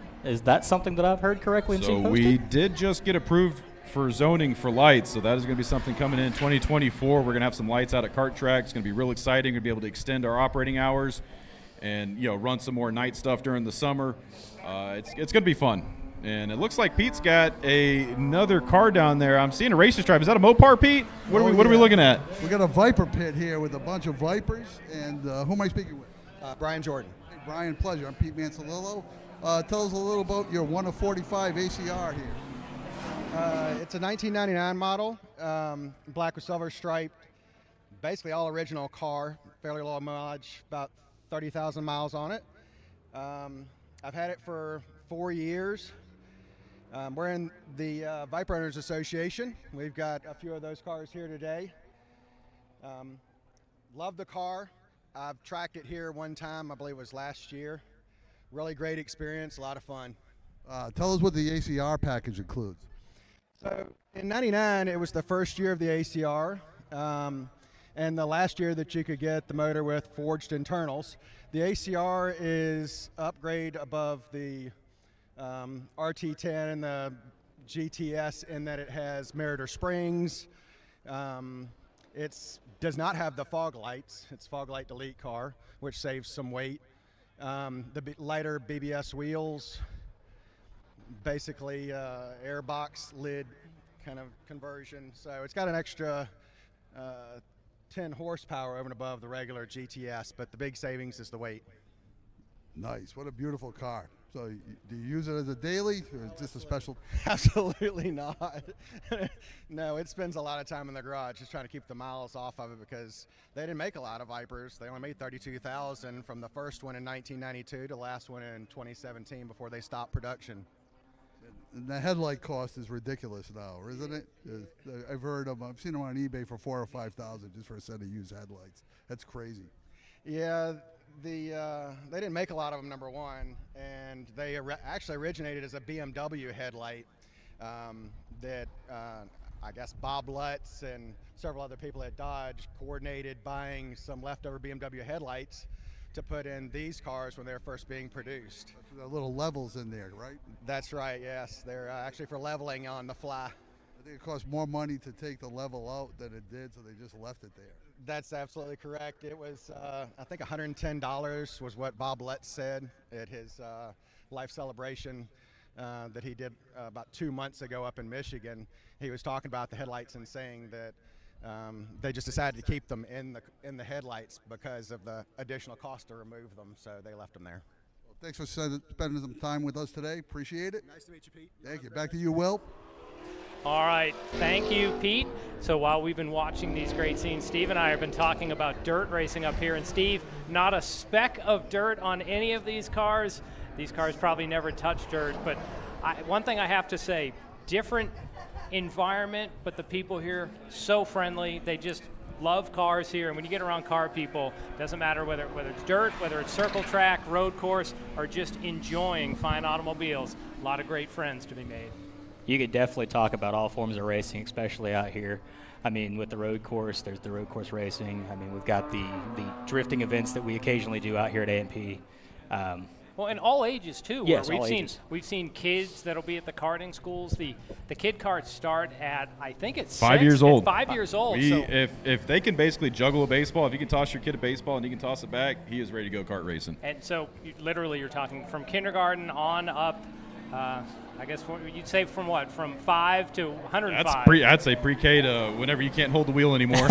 something that I've heard correctly and So seen posted? we did just get approved for zoning for lights, so that is going to be something coming in 2024. We're going to have some lights out at kart track. It's going to be real exciting. We're going to be able to extend our operating hours and run some more night stuff during the summer. It's going to be fun. And it looks like Pete's got another car down there. I'm seeing a racer stripe. Is that a Mopar, Pete? What are we looking at? We got a Viper pit here with a bunch of Vipers. And who am I speaking with? Brian Jordan. Hey, Brian, pleasure. I'm Pete Manzolillo. Tell us a little about your 1 of 45 ACR here. It's a 1999 model, black with silver stripe. Basically all original car, fairly low mileage, about 30,000 miles on it. I've had it for 4 years. We're in the Viper Owners Association. We've got a few of those cars here today. Love the car. I've tracked it here one time, I believe it was last year. Really great experience, a lot of fun. Tell us what the ACR package includes. So in '99, it was the first year of the ACR, and the last year that you could get the motor with forged internals. The ACR is upgrade above the RT10 and the GTS in that it has Meritor springs. It does not have the fog lights. It's fog light delete car, which saves some weight. The lighter BBS wheels, basically airbox lid kind of conversion. So it's got an extra 10 horsepower over and above the regular GTS, but the big savings is the weight. Nice. What a beautiful car. So do you use it as a daily, or is this a special? Absolutely not. No, it spends a lot of time in the garage just trying to keep the miles off of it because they didn't make a lot of Vipers. They only made 32,000 from the first one in 1992 to the last one in 2017 before they stopped production. And the headlight cost is ridiculous now, isn't it? I've heard them. I've seen them on eBay for $4,000 or $5,000 just for a set of used headlights. That's crazy. Yeah, they didn't make a lot of them, number one, and they actually originated as a BMW headlight that I guess Bob Lutz and several other people at Dodge coordinated buying some leftover BMW headlights to put in these cars when they were first being produced. So there are little levels in there, right? That's right, yes. They're actually for leveling on the fly. I think it cost more money to take the level out than it did, so they just left it there. That's absolutely correct. It was, I think $110 was what Bob Lutz said at his life celebration that he did about 2 months ago up in Michigan. He was talking about the headlights and saying that they just decided to keep them in the headlights because of the additional cost to remove them, so they left them there. Well, thanks for spending some time with us today. Appreciate it. Nice to meet you, Pete. Thank you. Back to you, Will. All right, thank you, Pete. So while we've been watching these great scenes, Steve and I have been talking about dirt racing up here. And Steve, not a speck of dirt on any of these cars. These cars probably never touch dirt, but one thing I have to say, different environment, but the people here, so friendly. They just love cars here, and when you get around car people, doesn't matter whether it's dirt, whether it's circle track, road course, or just enjoying fine automobiles. A lot of great friends to be made. You could definitely talk about all forms of racing, especially out here. I mean, with the road course, there's the road course racing. I mean, we've got the drifting events that we occasionally do out here at AMP. Well, and all ages too. Yes, where all ages. We've seen kids that'll be at the karting schools. The kid karts start at, I think it's 5 years old. 5 years old. If they can basically juggle a baseball, if you can toss your kid a baseball and he can toss it back, he is ready to go kart racing. And so literally you're talking from kindergarten on up. I guess you'd say from what? From 5 to 105. I'd say pre-K to whenever you can't hold the wheel anymore.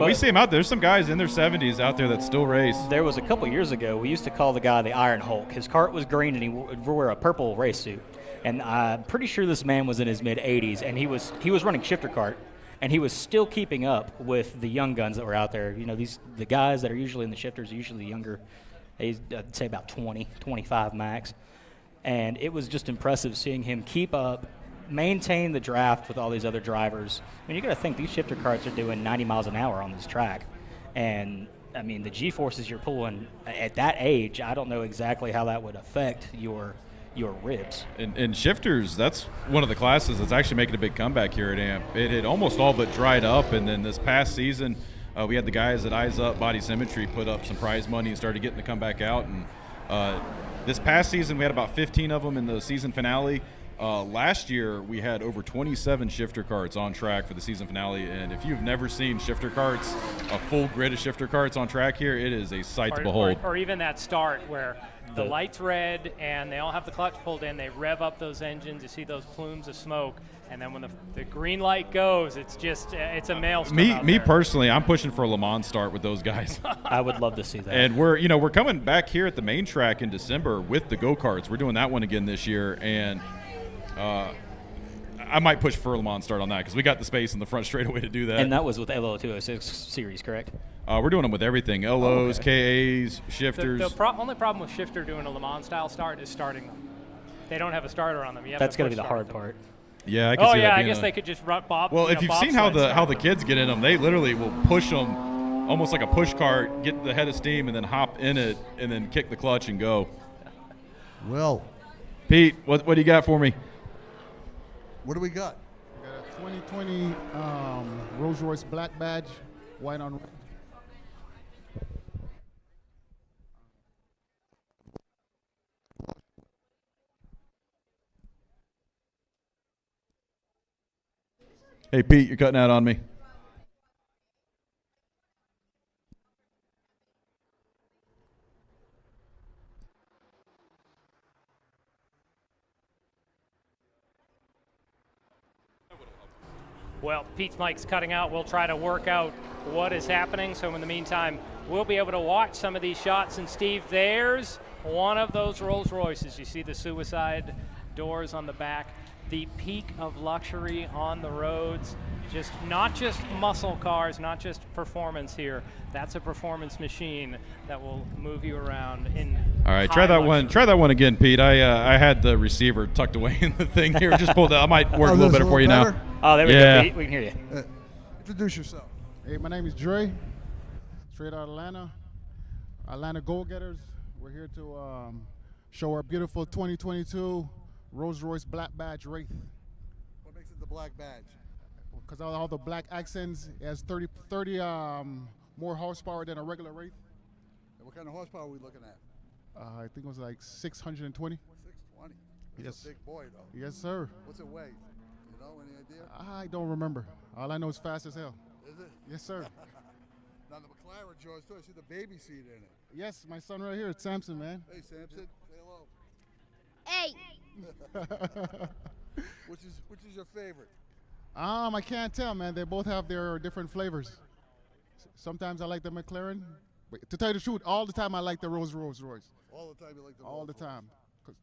We see them out there. There's some guys in their 70s out there that still race. There was a couple years ago, we used to call the guy the Iron Hulk. His cart was green and he would wear a purple race suit. And I'm pretty sure this man was in his mid-80s, and he was running shifter cart, and he was still keeping up with the young guns that were out there. You know, the guys that are usually in the shifters are usually younger. I'd say about 20, 25 max. And it was just impressive seeing him keep up, maintain the draft with all these other drivers. I mean, you got to think these shifter carts are doing 90 miles an hour on this track, and I mean, the G-forces you're pulling at that age, I don't know exactly how that would affect your ribs. And shifters, that's one of the classes that's actually making a big comeback here at AMP. It had almost all but dried up, and then this past season, we had the guys at Eyes Up Body Symmetry put up some prize money and started getting to come back out. And this past season, we had about 15 of them in the season finale. Last year, we had over 27 shifter carts on track for the season finale, and if you've never seen shifter carts, a full grid of shifter carts on track here, it is a sight to behold. Or even that start where the light's red and they all have the clutch pulled in, they rev up those engines, you see those plumes of smoke, and then when the green light goes, it's just, it's a maelstrom out Me there. personally, I'm pushing for a Le Mans start with those guys. I would love to see that. And we're coming back here at the main track in December with the go-karts. We're doing that one again this year, and I might push for a Le Mans start on that because we got the space in the front straightaway to do that. And that was with the LO206 series, correct? We're doing them with everything, LOs, KAs, shifters. The only problem with shifter doing a Le Mans style start is starting them. They don't have a starter on them. You have That's to going to be the push hard start part. Yeah, I can see that I being guess they could just run bob. Well, if you've seen how the kids get in them, they literally will push them almost like a push cart, get the head of steam, and then hop in it, and then kick the clutch and go. Well, Pete, what do you got for me? What do we got? We got a 2020 Rolls-Royce Black Badge, white on red. Hey, Pete, you're cutting out on me. Well, Pete's mic's cutting out. We'll try to work out what is happening. So in the meantime, we'll be able to watch some of these shots. And Steve, there's one of those Rolls Royces. You see the suicide doors on the back. The peak of luxury on the roads. Not just muscle cars, not just performance here. That's a performance machine that will move you around in. All right, try that one. Try that one again, Pete. I had the receiver tucked away in the thing here. Just pulled out. I might work a little better for you now. Oh, there we go, Pete. We can hear you. Introduce yourself. Hey, my name is Dre, straight out of Atlanta Go-Getters. We're here to show our beautiful 2022 Rolls-Royce Black Badge Wraith. What makes it the black badge? Because all the black accents, it has 30 more horsepower than a regular Wraith. And what kind of horsepower are we looking at? I think it was like 620. 620. Yes. That's a big boy, though. Yes, sir. What's it weigh? You know, any idea? I don't remember. All I know is fast as hell. Is it? Yes, sir. Now the McLaren George too. I see the baby seat in it. Yes, my son right here. It's Samson, man. Hey, Samson. Say hello. Hey. Which is your favorite? I can't tell, man. They both have their different flavors. Sometimes I like the McLaren. But to tell you the truth, all the time I like the Rolls Royce. All the time you like the All the Rolls Royce. time. I'll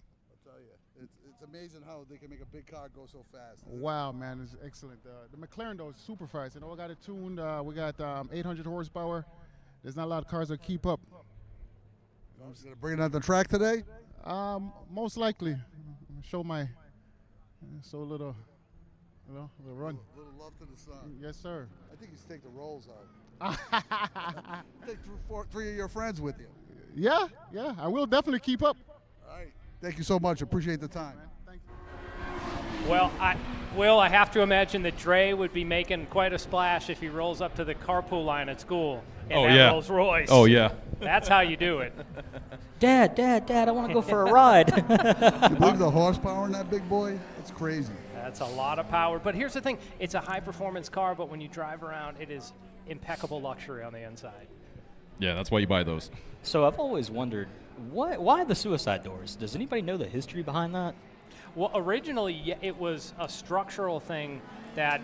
tell you, it's amazing how they can make a big car go so fast. Wow, man, it's excellent. The McLaren though is super fast. You know, we got it tuned. We got 800 horsepower. There's not a lot of cars that keep up. I'm just gonna bring it on the track today. Most likely, show a little, little run. Little love to the sun. Yes, sir. I think you should take the rolls out. Take three of your friends with you. Yeah, I will definitely keep up. All right. Thank you so much. Appreciate the time. Thank you. Well, I have to imagine that Dre would be making quite a splash if he rolls up to the carpool line at school in that Rolls Royce. Oh, yeah. That's how you do it. Dad, I want to go for a ride. You believe the horsepower in that big boy? It's crazy. That's a lot of power. But here's the thing. It's a high-performance car, but when you drive around, it is impeccable luxury on the inside. Yeah, that's why you buy those. So I've always wondered, why the suicide doors? Does anybody know the history behind that? Well, originally, it was a structural thing that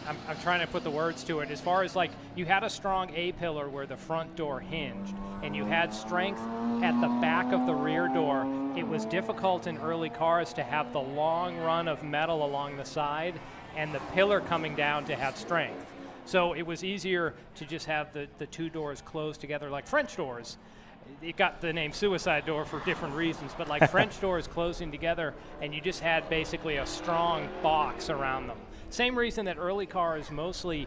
I'm trying to put the words to it. As far as like you had a strong A-pillar where the front door hinged, and you had strength at the back of the rear door. It was difficult in early cars to have the long run of metal along the side and the pillar coming down to have strength. So it was easier to just have the two doors closed together like French doors. it got the name suicide door for different reasons, but like French doors closing together, and you just had basically a strong box around them. Same reason that early cars mostly,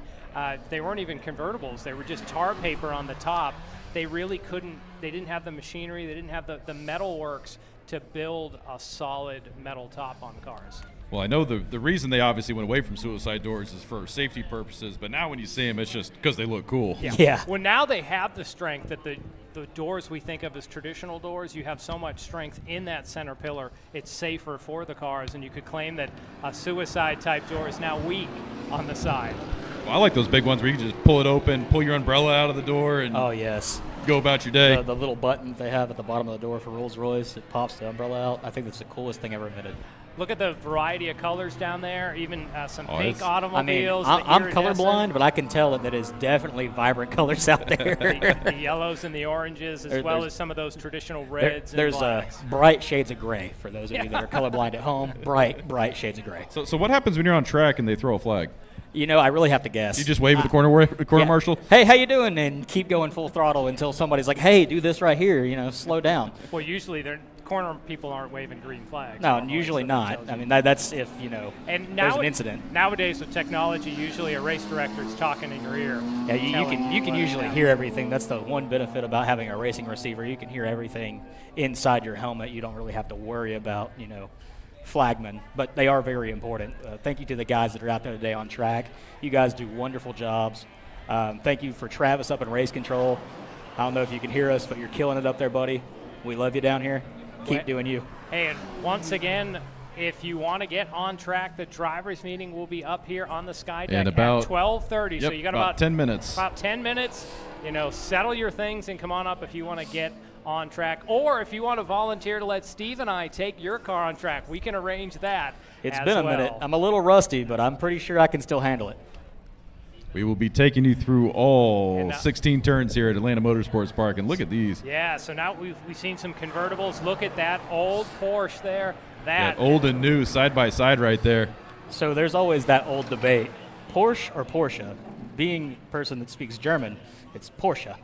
they weren't even convertibles. They were just tar paper on the top. They really couldn't, they didn't have the machinery, they didn't have the metal works to build a solid metal top on cars. Well, I know the reason they obviously went away from suicide doors is for safety purposes, but now when you see them, it's just because they look cool. Yeah. Well, now they have the strength that the doors we think of as traditional doors, you have so much strength in that center pillar, it's safer for the cars, and you could claim that a suicide-type door is now weak on the side. Well, I like those big ones where you can just pull it open, pull your umbrella out of the door, and oh yes, go about your day. The little button they have at the bottom of the door for Rolls-Royce, it pops the umbrella out. I think that's the coolest thing ever invented. Look at the variety of colors down there, even some pink automobiles. I mean, I'm colorblind, but I can tell that is definitely vibrant colors out there. the yellows and the oranges, as well as some of those traditional reds there's and blacks. Bright shades of gray for those of you that are colorblind at home. Bright shades of gray. So what happens when you're on track and they throw a flag? You know, I really have to guess. You just wave at the corner marshal? Hey, how you doing? And keep going full throttle until somebody's like, hey, do this right here, slow down. Well, usually corner people aren't waving green flags. No, usually not. I mean, that's if, and there's an incident. Nowadays with technology, usually a race director is talking in your ear. Yeah, you can usually hear everything. That's the one benefit about having a racing receiver. You can hear everything inside your helmet. You don't really have to worry about, flagmen, but they are very important. Thank you to the guys that are out there today on track. You guys do wonderful jobs. Thank you for Travis up in race control. I don't know if you can hear us, but you're killing it up there, buddy. We love you down here. Keep doing you. Hey, and once again, if you want to get on track, the drivers' meeting will be up here on the Sky Deck at 12:30. Yep, so you got about 10 minutes. About 10 minutes. Settle your things and come on up if you want to get on track, or if you want to volunteer to let Steve and I take your car on track, we can arrange that. It's been a minute. I'm a little rusty, but I'm pretty sure I can still handle it. We will be taking you through all 16 turns here at Atlanta Motorsports Park, and look at these. Yeah, so now we've seen some convertibles. Look at that old Porsche there. That old and new side by side right there. So there's always that old debate, Porsche or Porsche. Being a person that speaks German, it's Porsche.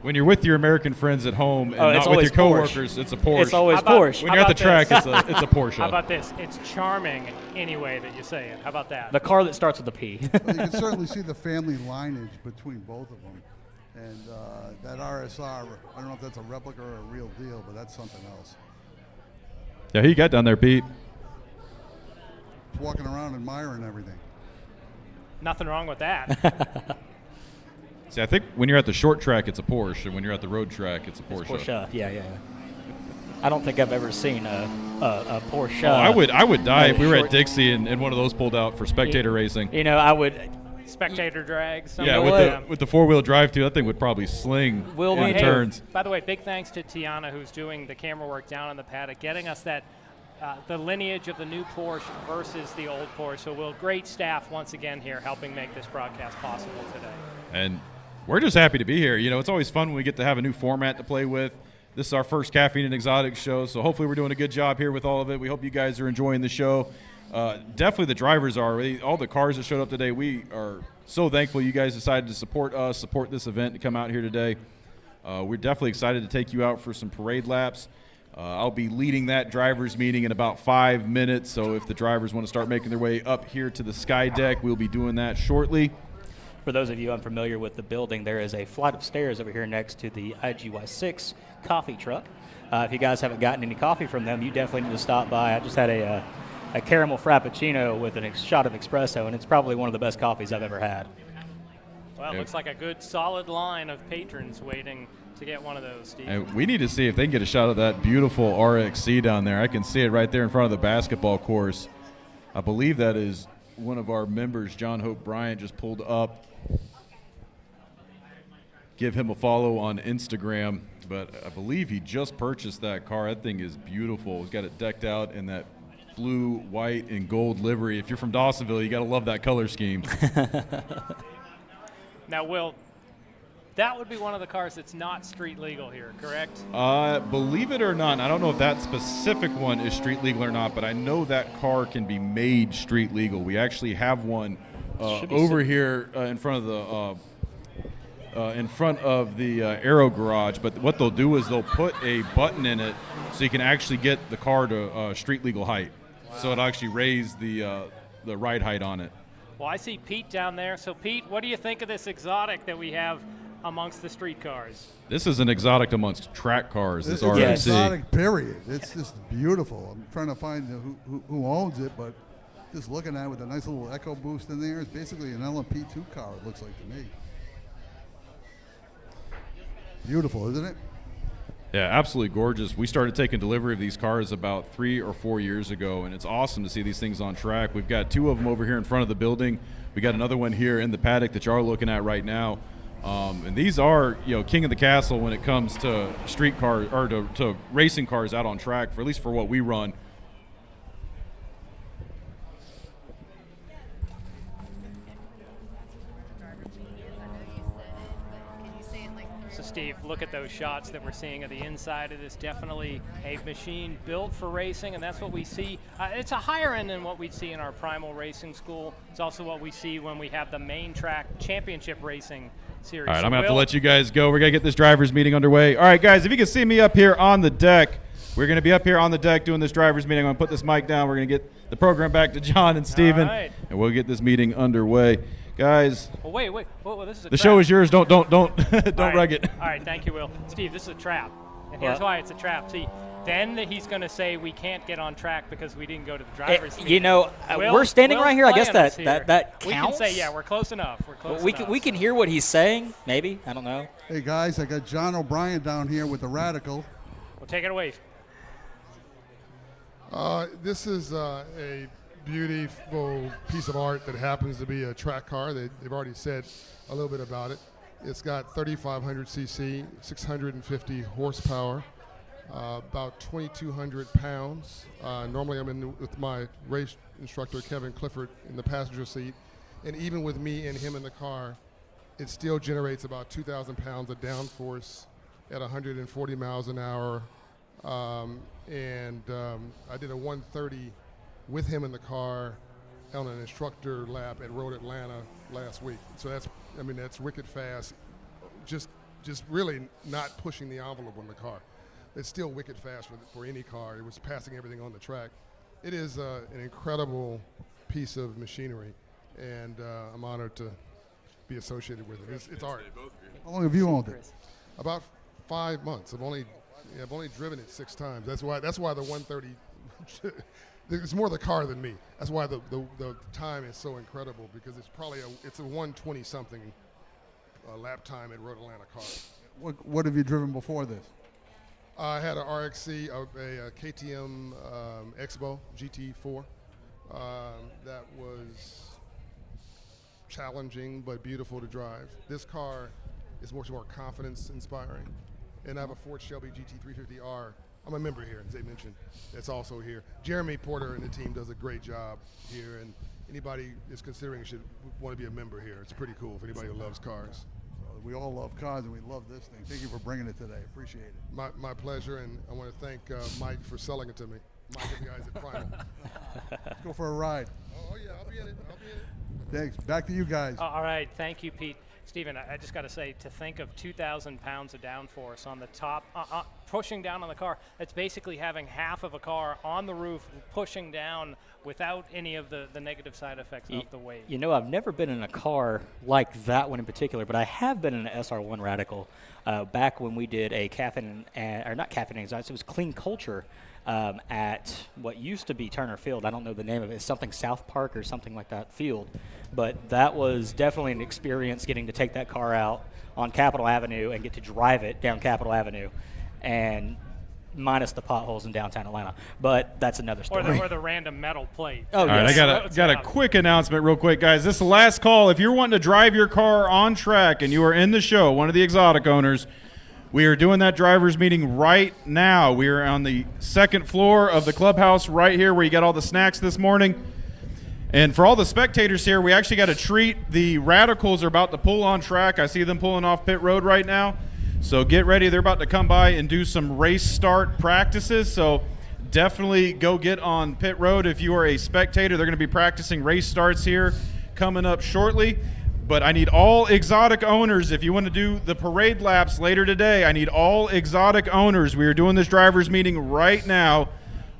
When you're with your American friends at home and not with your coworkers, it's a Porsche. It's always Porsche. When you're at the track, it's a Porsche. How about this? It's charming any way that you say it. How about that? The car that starts with a P. Well, you can certainly see the family lineage between both of them. And that RSR, I don't know if that's a replica or a real deal, but that's something else. Yeah, who you got down there, Pete? Just walking around admiring everything. Nothing wrong with that. See, I think when you're at the short track, it's a Porsche, and when you're at the road track, it's a Porsche. It's Porsche, yeah. I don't think I've ever seen a Porsche. Oh, I would die if we were at Dixie and one of those pulled out for spectator racing. I would. Spectator drags. Yeah, with the four-wheel drive too, that thing would probably sling in the turns. By the way, big thanks to Tiana, who's doing the camera work down on the paddock, getting us that the lineage of the new Porsche versus the old Porsche. So great staff once again here helping make this broadcast possible today. And we're just happy to be here. It's always fun when we get to have a new format to play with. This is our first Caffeine and Exotics show, so hopefully we're doing a good job here with all of it. We hope you guys are enjoying the show. Definitely the drivers are. All the cars that showed up today, we are so thankful you guys decided to support us, support this event, to come out here today. We're definitely excited to take you out for some parade laps. I'll be leading that drivers meeting in about 5 minutes, so if the drivers want to start making their way up here to the Sky Deck, we'll be doing that shortly. For those of you unfamiliar with the building, there is a flight of stairs over here next to the IGY6 coffee truck. If you guys haven't gotten any coffee from them, you definitely need to stop by. I just had a caramel frappuccino with a shot of espresso, and it's probably one of the best coffees I've ever had. Well, it looks like a good solid line of patrons waiting to get one of those, Steve. And we need to see if they can get a shot of that beautiful RXC down there. I can see it right there in front of the basketball course. I believe that is one of our members, John Hope Bryant, just pulled up. Give him a follow on Instagram. But I believe he just purchased that car. That thing is beautiful. He's got it decked out in that blue, white, and gold livery. If you're from Dawsonville, you got to love that color scheme. Now, Will, that would be one of the cars that's not street legal here, correct? Believe it or not, I don't know if that specific one is street legal or not, but I know that car can be made street legal. We actually have one over here in front of the in front of the aero garage. But what they'll do is they'll put a button in it so you can actually get the car to street legal height. Wow. So it'll actually raise the ride height on it. Well, I see Pete down there. So, Pete, what do you think of this exotic that we have amongst the street cars? This is an exotic amongst track cars. This RMC. It's an exotic, period. It's just beautiful. I'm trying to find who owns it, but just looking at it with a nice little echo boost in there, it's basically an LMP2 car, it looks like to me. Beautiful, isn't it? Yeah, absolutely gorgeous. We started taking delivery of these cars about 3 or 4 years ago, and it's awesome to see these things on track. We've got 2 of them over here in front of the building. We got another one here in the paddock that you are looking at right now. And these are, king of the castle when it comes to street cars or to racing cars out on track, for at least for what we run. So, Steve, look at those shots that we're seeing of the inside of this. Definitely a machine built for racing, and that's what we see. It's a higher end than what we see in our primal racing school. It's also what we see when we have the main track championship racing series. All right, I'm going to have to let you guys go. We're going to get this drivers meeting underway. All right, guys, if you can see me up here on the deck, we're going to be up here on the deck doing this drivers meeting. I'm going to put this mic down. We're going to get the program back to John and Steven, right, and we'll get this meeting underway. Guys, well, wait. Well, this is a the trap. show is yours. Don't All rug it. All right, thank you, Will. Steve, this is a trap, and here's why it's a trap. See, then he's going to say we can't get on track because we didn't go to the drivers' meeting. We're standing right here. I guess that counts. We can say, yeah, we're close enough. We're close enough. We can hear what he's saying, maybe. I don't know. Hey, guys, I got John O'Brien down here with the Radical. Well, take it away. This is a beautiful piece of art that happens to be a track car. They've already said a little bit about it. It's got 3,500 cc, 650 horsepower, about 2,200 pounds. Normally I'm in with my race instructor, Kevin Clifford, in the passenger seat. And even with me and him in the car, it still generates about 2,000 pounds of downforce at 140 miles an hour. I did a 130 with him in the car on an instructor lap at Road Atlanta last week. So that's wicked fast. Just really not pushing the envelope on the car. It's still wicked fast for any car. It was passing everything on the track. It is an incredible piece of machinery, and I'm honored to be associated with it. It's art. How long have you owned it? About 5 months. I've only driven it 6 times. That's why the 130. It's more the car than me. That's why the time is so incredible, because it's a 120 something lap time at Road Atlanta car. What have you driven before this? I had an RXC, a KTM Expo GT4. That was challenging but beautiful to drive. This car is much more confidence inspiring. And I have a Ford Shelby GT350R. I'm a member here, as they mentioned. That's also here. Jeremy Porter and the team does a great job here, and anybody is considering should want to be a member here. It's pretty cool for anybody who loves cars. We all love cars, and we love this thing. Thank you for bringing it today. Appreciate it. My pleasure, and I want to thank Mike for selling it to me. Mike and the guys at Primal. Let's go for a ride. Oh yeah, I'll be in it. Thanks. Back to you guys. All right, thank you, Pete. Stephen, I just got to say, to think of 2,000 pounds of downforce on the top, pushing down on the car, that's basically having half of a car on the roof pushing down without any of the negative side effects of the weight. I've never been in a car like that one in particular, but I have been in an SR1 Radical back when we did a caffeine, or not caffeine anxiety, it was Clean Culture at what used to be Turner Field. I don't know the name of it. It's something South Park or something like that field. But that was definitely an experience, getting to take that car out on Capitol Avenue and get to drive it down Capitol Avenue, and minus the potholes in downtown Atlanta. But that's another story. Or the random metal plate. Oh, all right, I got a quick announcement real quick, guys. This is the last call. If you're wanting to drive your car on track and you are in the show, one of the exotic owners, we are doing that drivers meeting right now. We are on the second floor of the clubhouse right here where you got all the snacks this morning. And for all the spectators here, we actually got a treat. The Radicals are about to pull on track. I see them pulling off pit road right now. So get ready. They're about to come by and do some race start practices. So definitely go get on pit road if you are a spectator. They're going to be practicing race starts here coming up shortly. But I need all exotic owners. If you want to do the parade laps later today, I need all exotic owners. We are doing this drivers meeting right now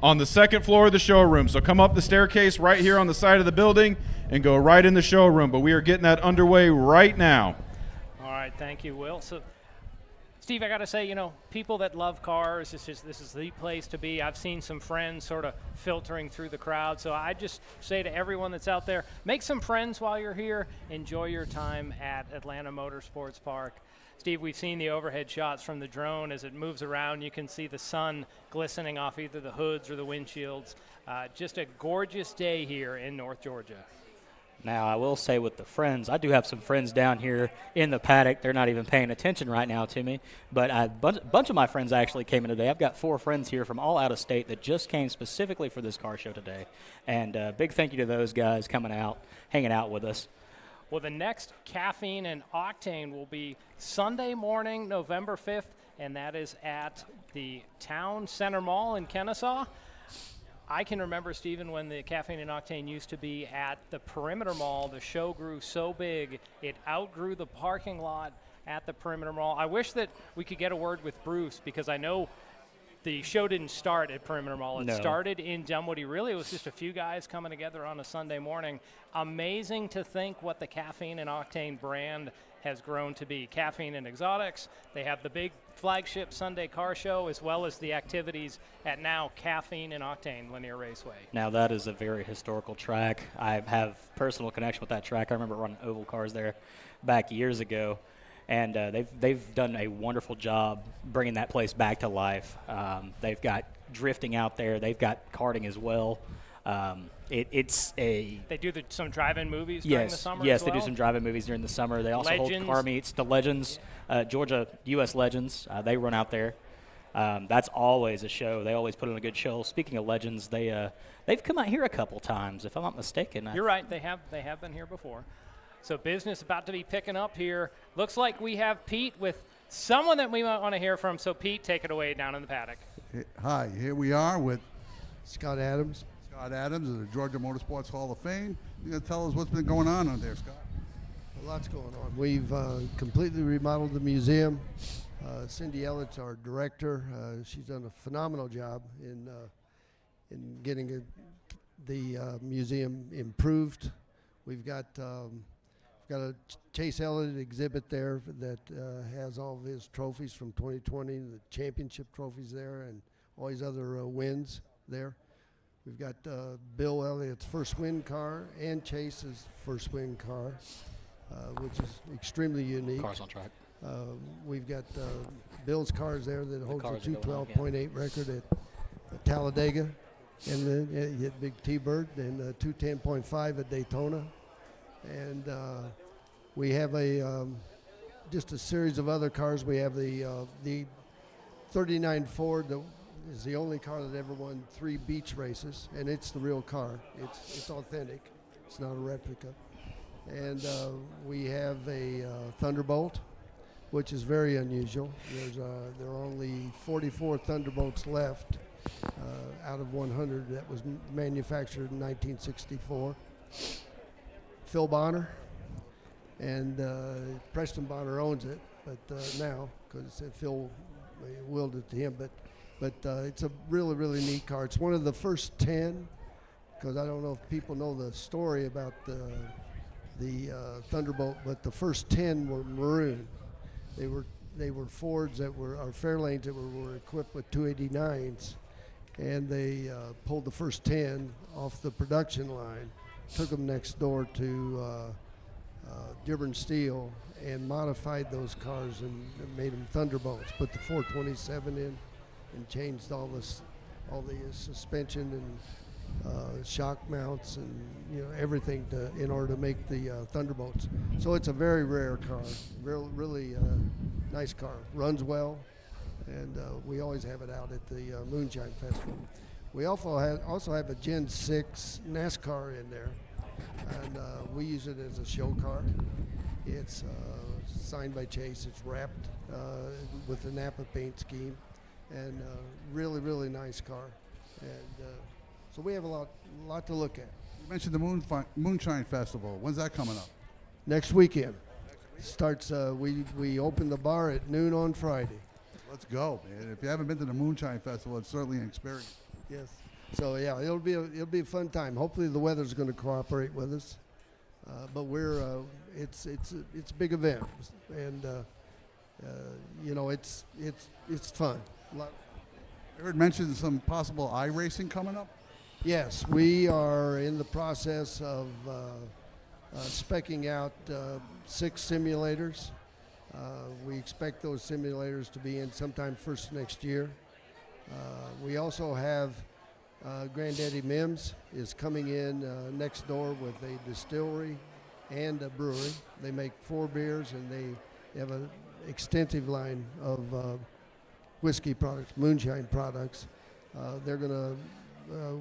on the second floor of the showroom. So come up the staircase right here on the side of the building and go right in the showroom. But we are getting that underway right now. All right, thank you, Will. So, Steve, I got to say, you know, people that love cars, this is the place to be. I've seen some friends sort of filtering through the crowd. So I just say to everyone that's out there, make some friends while you're here. Enjoy your time at Atlanta Motorsports Park. Steve, we've seen the overhead shots from the drone. As it moves around, you can see the sun glistening off either the hoods or the windshields. Just a gorgeous day here in North Georgia. Now, I will say with the friends, I do have some friends down here in the paddock. They're not even paying attention right now to me. But a bunch of my friends actually came in today. I've got 4 friends here from all out of state that just came specifically for this car show today. And big thank you to those guys coming out, hanging out with us. Well, the next Caffeine and Octane will be Sunday morning, November 5th, and that is at the Town Center Mall in Kennesaw. I can remember, Stephen, when the Caffeine and Octane used to be at the Perimeter Mall. The show grew so big, it outgrew the parking lot at the Perimeter Mall. I wish that we could get a word with Bruce, because I know the show didn't start at Perimeter Mall. It started in Dunwoody. Really, it was just a few guys coming together on a Sunday morning. Amazing to think what the Caffeine and Octane brand has grown to be. Caffeine and Exotics, they have the big flagship Sunday car show, as well as the activities at now Caffeine and Octane Linear Raceway. Now, that is a very historical track. I have personal connection with that track. I remember running oval cars there back years ago. And they've done a wonderful job bringing that place back to life. They've got drifting out there. They've got karting as well. They do some drive-in movies during the summer as well? They do some drive-in movies during the summer. They also hold car meets. The Legends, Georgia U.S. Legends, they run out there. That's always a show. They always put on a good show. Speaking of Legends, they've come out here a couple times, if I'm not mistaken. You're right. They have been here before. So business about to be picking up here. Looks like we have Pete with someone that we might want to hear from. So, Pete, take it away down in the paddock. Hi, here we are with Scott Adams. Scott Adams of the Georgia Motorsports Hall of Fame. You're going to tell us what's been going on there, Scott. A lot's going on. We've completely remodeled the museum. Cindy Ellitt's our director. She's done a phenomenal job in getting the museum improved. We've got a Chase Elliott exhibit there that has all of his trophies from 2020, the championship trophies there, and all his other wins there. We've got Bill Elliott's first win car and Chase's first win car, which is extremely unique. Cars on track. We've got Bill's cars there that holds a 212.8 record at Talladega, and the big T-Bird, and 210.5 at Daytona. And we have just a series of other cars. We have the 39 Ford that is the only car that ever won 3 beach races, and it's the real car. It's authentic. It's not a replica. And we have a Thunderbolt, which is very unusual. There are only 44 Thunderbolts left out of 100 that was manufactured in 1964. Phil Bonner, and Preston Bonner owns it, but now, because Phil willed it to him, but it's a really, really neat car. It's one of the first 10, because I don't know if people know the story about the Thunderbolt, but the first 10 were maroon. They were Fords that were, or Fairlanes that were equipped with 289s, and they pulled the first 10 off the production line, took them next door to Dearborn Steel and modified those cars and made them Thunderbolts. Put the 427 in and changed all the suspension and shock mounts and everything in order to make the Thunderbolts. So it's a very rare car, really nice car. Runs well, and we always have it out at the Moonshine Festival. We also have a Gen 6 NASCAR in there, and we use it as a show car. It's signed by Chase. It's wrapped with the Napa paint scheme, and really, really nice car. And so we have a lot to look at. You mentioned the Moonshine Festival. When's that coming up? Next weekend. Starts. We open the bar at noon on Friday. Let's go, man. If you haven't been to the Moonshine Festival, it's certainly an experience. Yes. So yeah, it'll be a fun time. Hopefully the weather's going to cooperate with us. But it's a big event, and it's fun. I heard mention some possible iRacing coming up. Yes, we are in the process of speccing out 6 simulators. We expect those simulators to be in sometime first next year. We also have Granddaddy Mims is coming in next door with a distillery and a brewery. They make 4 beers, and they have an extensive line of whiskey products, moonshine products. They're gonna.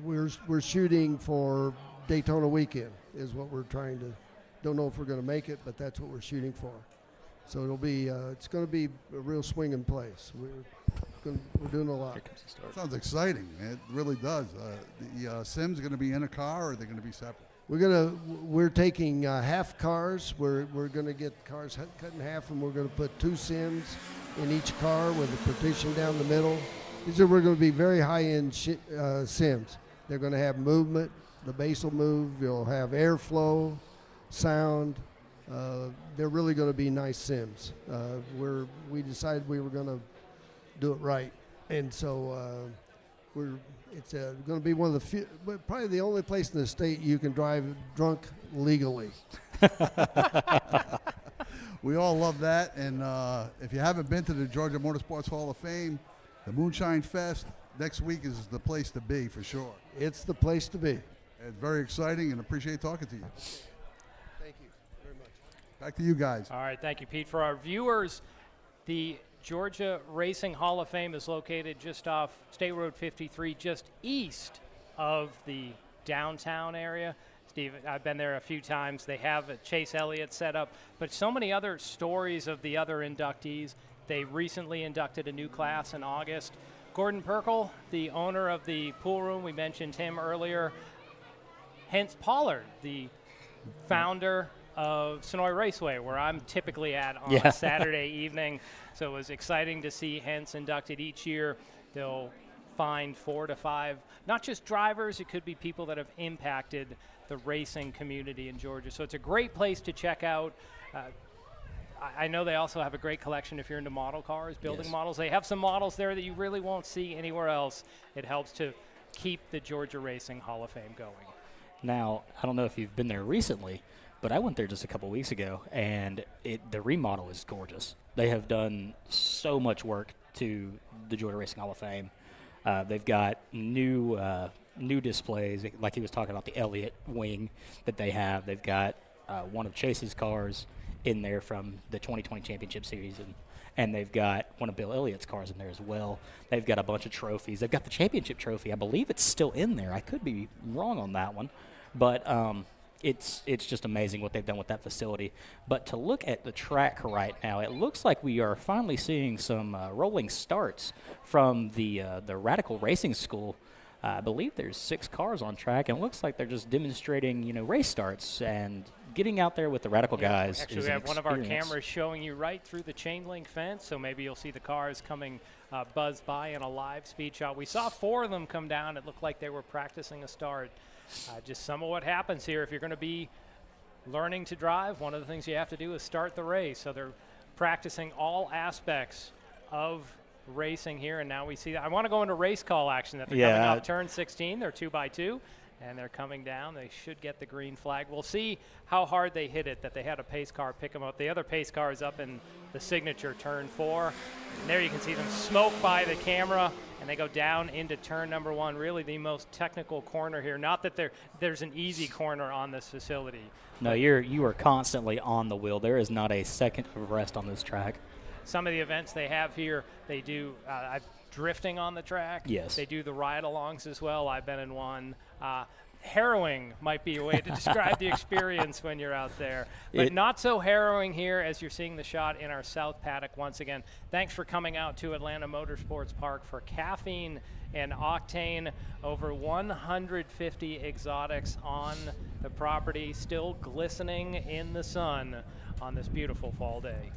We're shooting for Daytona weekend is what we're trying to. Don't know if we're going to make it, but that's what we're shooting for. So it'll be. It's going to be a real swinging place. We're doing a lot. Sounds exciting. It really does. The Sims going to be in a car, or are they going to be separate? We're taking half cars. We're going to get cars cut in half, and we're going to put 2 Sims in each car with a partition down the middle. We're going to be very high-end Sims. They're going to have movement. The base will move. You'll have airflow, sound. They're really going to be nice Sims. We decided we were going to do it right, and so it's going to be one of the few, probably the only place in the state you can drive drunk legally. We all love that, and if you haven't been to the Georgia Motorsports Hall of Fame, the Moonshine Fest next week is the place to be for sure. It's the place to be. It's very exciting, and appreciate talking to you. Thank you very much. Back to you guys. All right, thank you, Pete. For our viewers, the Georgia Racing Hall of Fame is located just off State Road 53, just east of the downtown area. Steve, I've been there a few times. They have a Chase Elliott set up, but so many other stories of the other inductees. They recently inducted a new class in August. Gordon Perkle, the owner of the pool room, we mentioned him earlier. Hence Pollard, the founder of Sonoy Raceway, where I'm typically at on a Saturday evening. So it was exciting to see Hence inducted each year. They'll find 4 to 5, not just drivers, it could be people that have impacted the racing community in Georgia. So it's a great place to check out. I know they also have a great collection if you're into model cars, building models. They have some models there that you really won't see anywhere else. It helps to keep the Georgia Racing Hall of Fame going. Now, I don't know if you've been there recently, but I went there just a couple weeks ago, and the remodel is gorgeous. They have done so much work to the Georgia Racing Hall of Fame. They've got new displays, like he was talking about the Elliott wing that they have. They've got one of Chase's cars in there from the 2020 Championship Series, and they've got one of Bill Elliott's cars in there as well. They've got a bunch of trophies. They've got the championship trophy. I believe it's still in there. I could be wrong on that one, but it's just amazing what they've done with that facility. But to look at the track right now, it looks like we are finally seeing some rolling starts from the Radical Racing School. I believe there's 6 cars on track, and it looks like they're just demonstrating, race starts and getting out there with the Radical guys. Actually, we have one of our cameras showing you right through the chain link fence, so maybe you'll see the cars coming buzz by in a live speed shot. We saw 4 of them come down. It looked like they were practicing a start. Just some of what happens here. If you're going to be learning to drive, one of the things you have to do is start the race. So they're practicing all aspects of racing here, and now we see that. I want to go into race call action that they're coming off turn 16. They're 2x2, and they're coming down. They should get the green flag. We'll see how hard they hit it, that they had a pace car pick them up. The other pace car is up in the signature turn 4. And there you can see them smoke by the camera, and they go down into turn number 1, really the most technical corner here. Not that there's an easy corner on this facility. No, you are constantly on the wheel. There is not a second of rest on this track. Some of the events they have here, they do drifting on the track. Yes. They do the ride-alongs as well. I've been in one. harrowing might be a way to describe the experience when you're out there. But not so harrowing here as you're seeing the shot in our south paddock once again. Thanks for coming out to Atlanta Motorsports Park for Caffeine and Octane. Over 150 exotics on the property, still glistening in the sun on this beautiful fall day.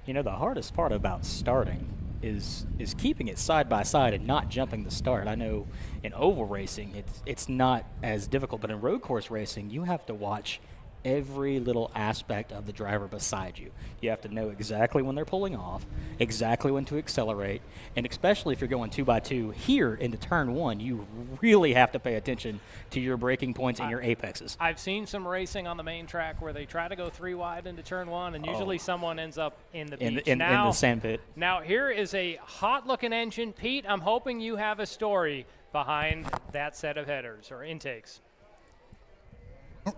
You know, the hardest part about starting is keeping it side by side and not jumping the start. I know in oval racing it's not as difficult, but in road course racing you have to watch every little aspect of the driver beside you. You have to know exactly when they're pulling off, exactly when to accelerate, and especially if you're going 2x2 here into turn 1, you really have to pay attention to your braking points and your apexes. I've seen some racing on the main track where they try to go 3 wide into turn 1, and usually someone ends up in the beach. In the sand pit. Now here is a hot-looking engine. Pete, I'm hoping you have a story behind that set of headers or intakes.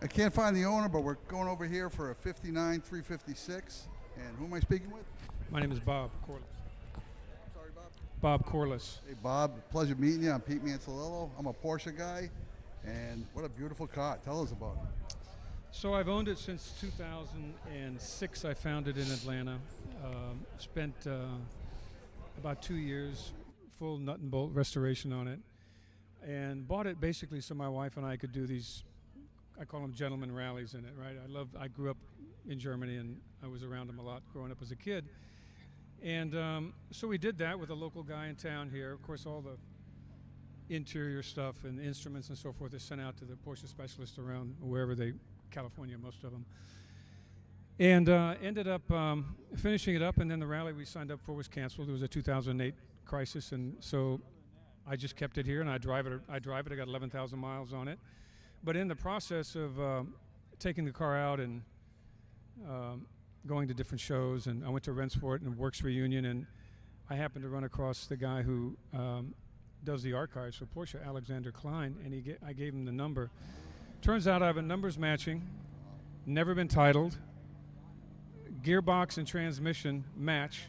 I can't find the owner, but we're going over here for a 59 356. And who am I speaking with? My name is Bob Corliss. Sorry, Bob. Bob Corliss. Hey, Bob. Pleasure meeting you. I'm Pete Manzolillo. I'm a Porsche guy. And what a beautiful car. Tell us about it. So I've owned it since 2006. I found it in Atlanta. Spent about 2 years, full nut and bolt restoration on it. And bought it basically so my wife and I could do these, I call them gentleman rallies in it, right? I grew up in Germany and I was around them a lot growing up as a kid. And so we did that with a local guy in town here. Of course, all the interior stuff and instruments and so forth is sent out to the Porsche specialists around wherever California, most of them. And ended up finishing it up, and then the rally we signed up for was canceled. It was a 2008 crisis, and so I just kept it here and I drive it. I got 11,000 miles on it. But in the process of taking the car out and going to different shows, and I went to Rennsport and Works Reunion, and I happened to run across the guy who does the archives for Porsche, Alexander Klein, and I gave him the number. Turns out I have a numbers matching, never been titled, gearbox and transmission match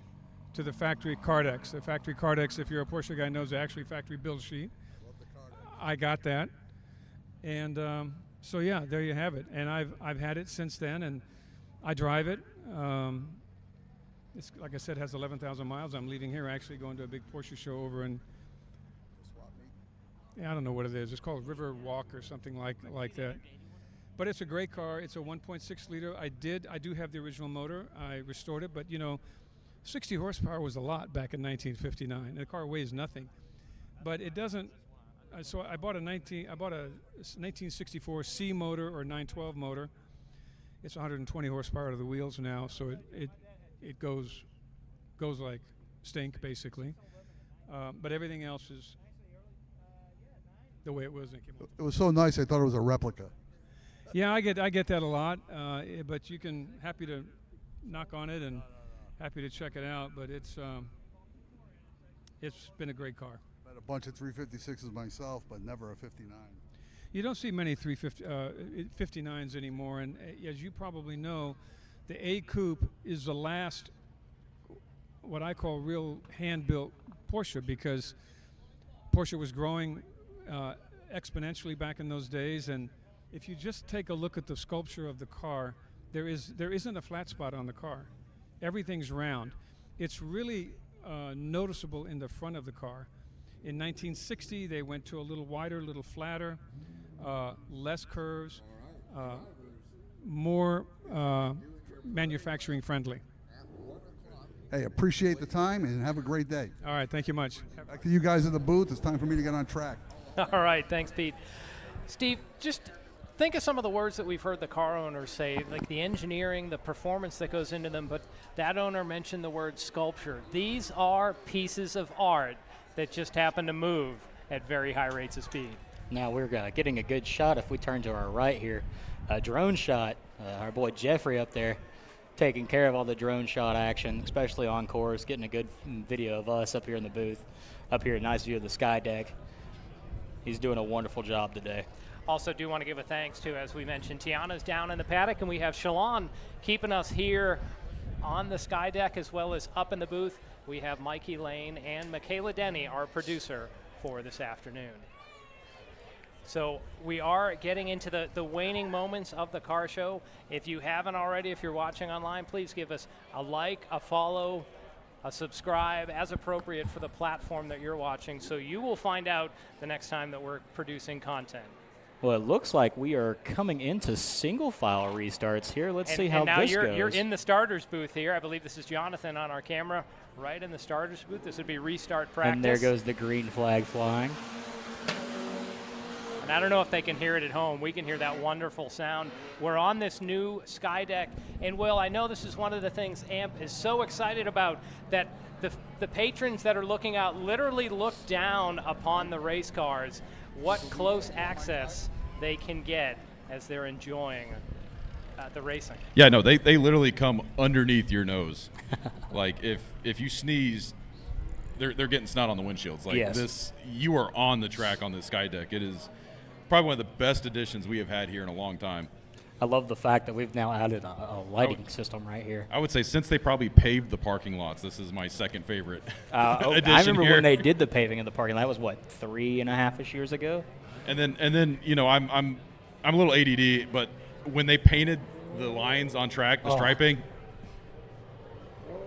to the factory Cardex. The factory Cardex, if you're a Porsche guy, knows the actually factory build sheet. I got that. And so yeah, there you have it. And I've had it since then, and I drive it. It's, like I said, has 11,000 miles. I'm leaving here, actually going to a big Porsche show over in, I don't know what it is. It's called River Walk or something like that. But it's a great car. It's a 1.6 liter. I do have the original motor. I restored it, but 60 horsepower was a lot back in 1959. And the car weighs nothing, but it doesn't. So I bought a 1964 C motor or 912 motor. It's 120 horsepower to the wheels now, so it goes like stink basically. But everything else is the way it was. It was so nice. I thought it was a replica. Yeah, I get that a lot. But you can happy to knock on it and happy to check it out. But it's been a great car. A bunch of 356s myself, but never a 59. You don't see many 59s anymore, and as you probably know, the A Coupe is the last what I call real hand-built Porsche, because Porsche was growing exponentially back in those days, and if you just take a look at the sculpture of the car, there isn't a flat spot on the car. Everything's round. It's really noticeable in the front of the car. In 1960, they went to a little wider, a little flatter, less curves, more manufacturing friendly. Hey, appreciate the time and have a great day. All right, thank you much. Back to you guys in the booth. It's time for me to get on track. All right, thanks, Pete. Steve, just think of some of the words that we've heard the car owners say, like the engineering, the performance that goes into them, but that owner mentioned the word sculpture. These are pieces of art that just happen to move at very high rates of speed. Now we're getting a good shot if we turn to our right here. A drone shot. Our boy Jeffrey up there taking care of all the drone shot action, especially on course, getting a good video of us up here in the booth, up here, a nice view of the sky deck. He's doing a wonderful job today. Also do want to give a thanks to, as we mentioned, Tiana's down in the paddock, and we have Shalon keeping us here on the sky deck as well as up in the booth. we have Mikey Lane and Michaela Denny, our producer, for this afternoon. So we are getting into the waning moments of the car show. If you haven't already, if you're watching online, please give us a like, a follow, a subscribe, as appropriate for the platform that you're watching, so you will find out the next time that we're producing content. Well, it looks like we are coming into single file restarts here. Let's see how now this goes. You're in the starters booth here. I believe this is Jonathan on our camera, right in the starters booth. This would be restart practice. And there goes the green flag flying. And I don't know if they can hear it at home. We can hear that wonderful sound. We're on this new Sky Deck. And Will, I know this is one of the things AMP is so excited about, that the patrons that are looking out literally look down upon the race cars, what close access they can get as they're enjoying the racing. Yeah, no, they literally come underneath your nose. Like if you sneeze, they're getting snot on the windshields. Like yes. This, you are on the track on this Sky Deck. It is probably one of the best additions we have had here in a long time. I love the fact that we've now added a lighting system right here. I would say since they probably paved the parking lots, this is my second favorite addition I remember here. when they did the paving of the parking lot. That was, what, 3.5-ish years ago? And then you know, I'm a little ADD, but when they painted the lines on track, the striping,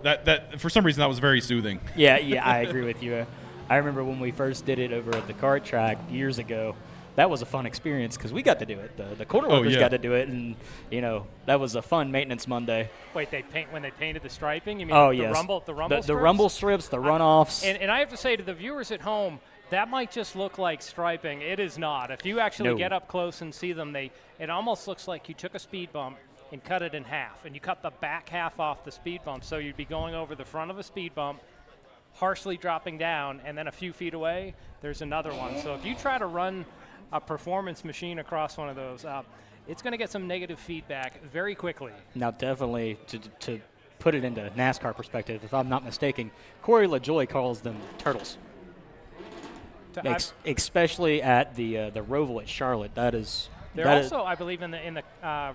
that for some reason that was very soothing. Yeah, I agree with you. I remember when we first did it over at the kart track years ago. That was a fun experience because we got to do it. The quarter workers got to do it, and that was a fun maintenance Monday. Wait, when they painted the striping? You mean the yes. rumble strips? The rumble strips, the runoffs. And I have to say to the viewers at home, that might just look like striping. It is not. If you actually get up close and see them, it almost looks like you took a speed bump and cut it in half, and you cut the back half off the speed bump, so you'd be going over the front of a speed bump, harshly dropping down, and then a few feet away, there's another one. So if you try to run a performance machine across one of those, it's going to get some negative feedback very quickly. Now, definitely, to put it into NASCAR perspective, if I'm not mistaken, Corey LaJoie calls them turtles. Especially at the Roval at Charlotte. They're also, I believe, in the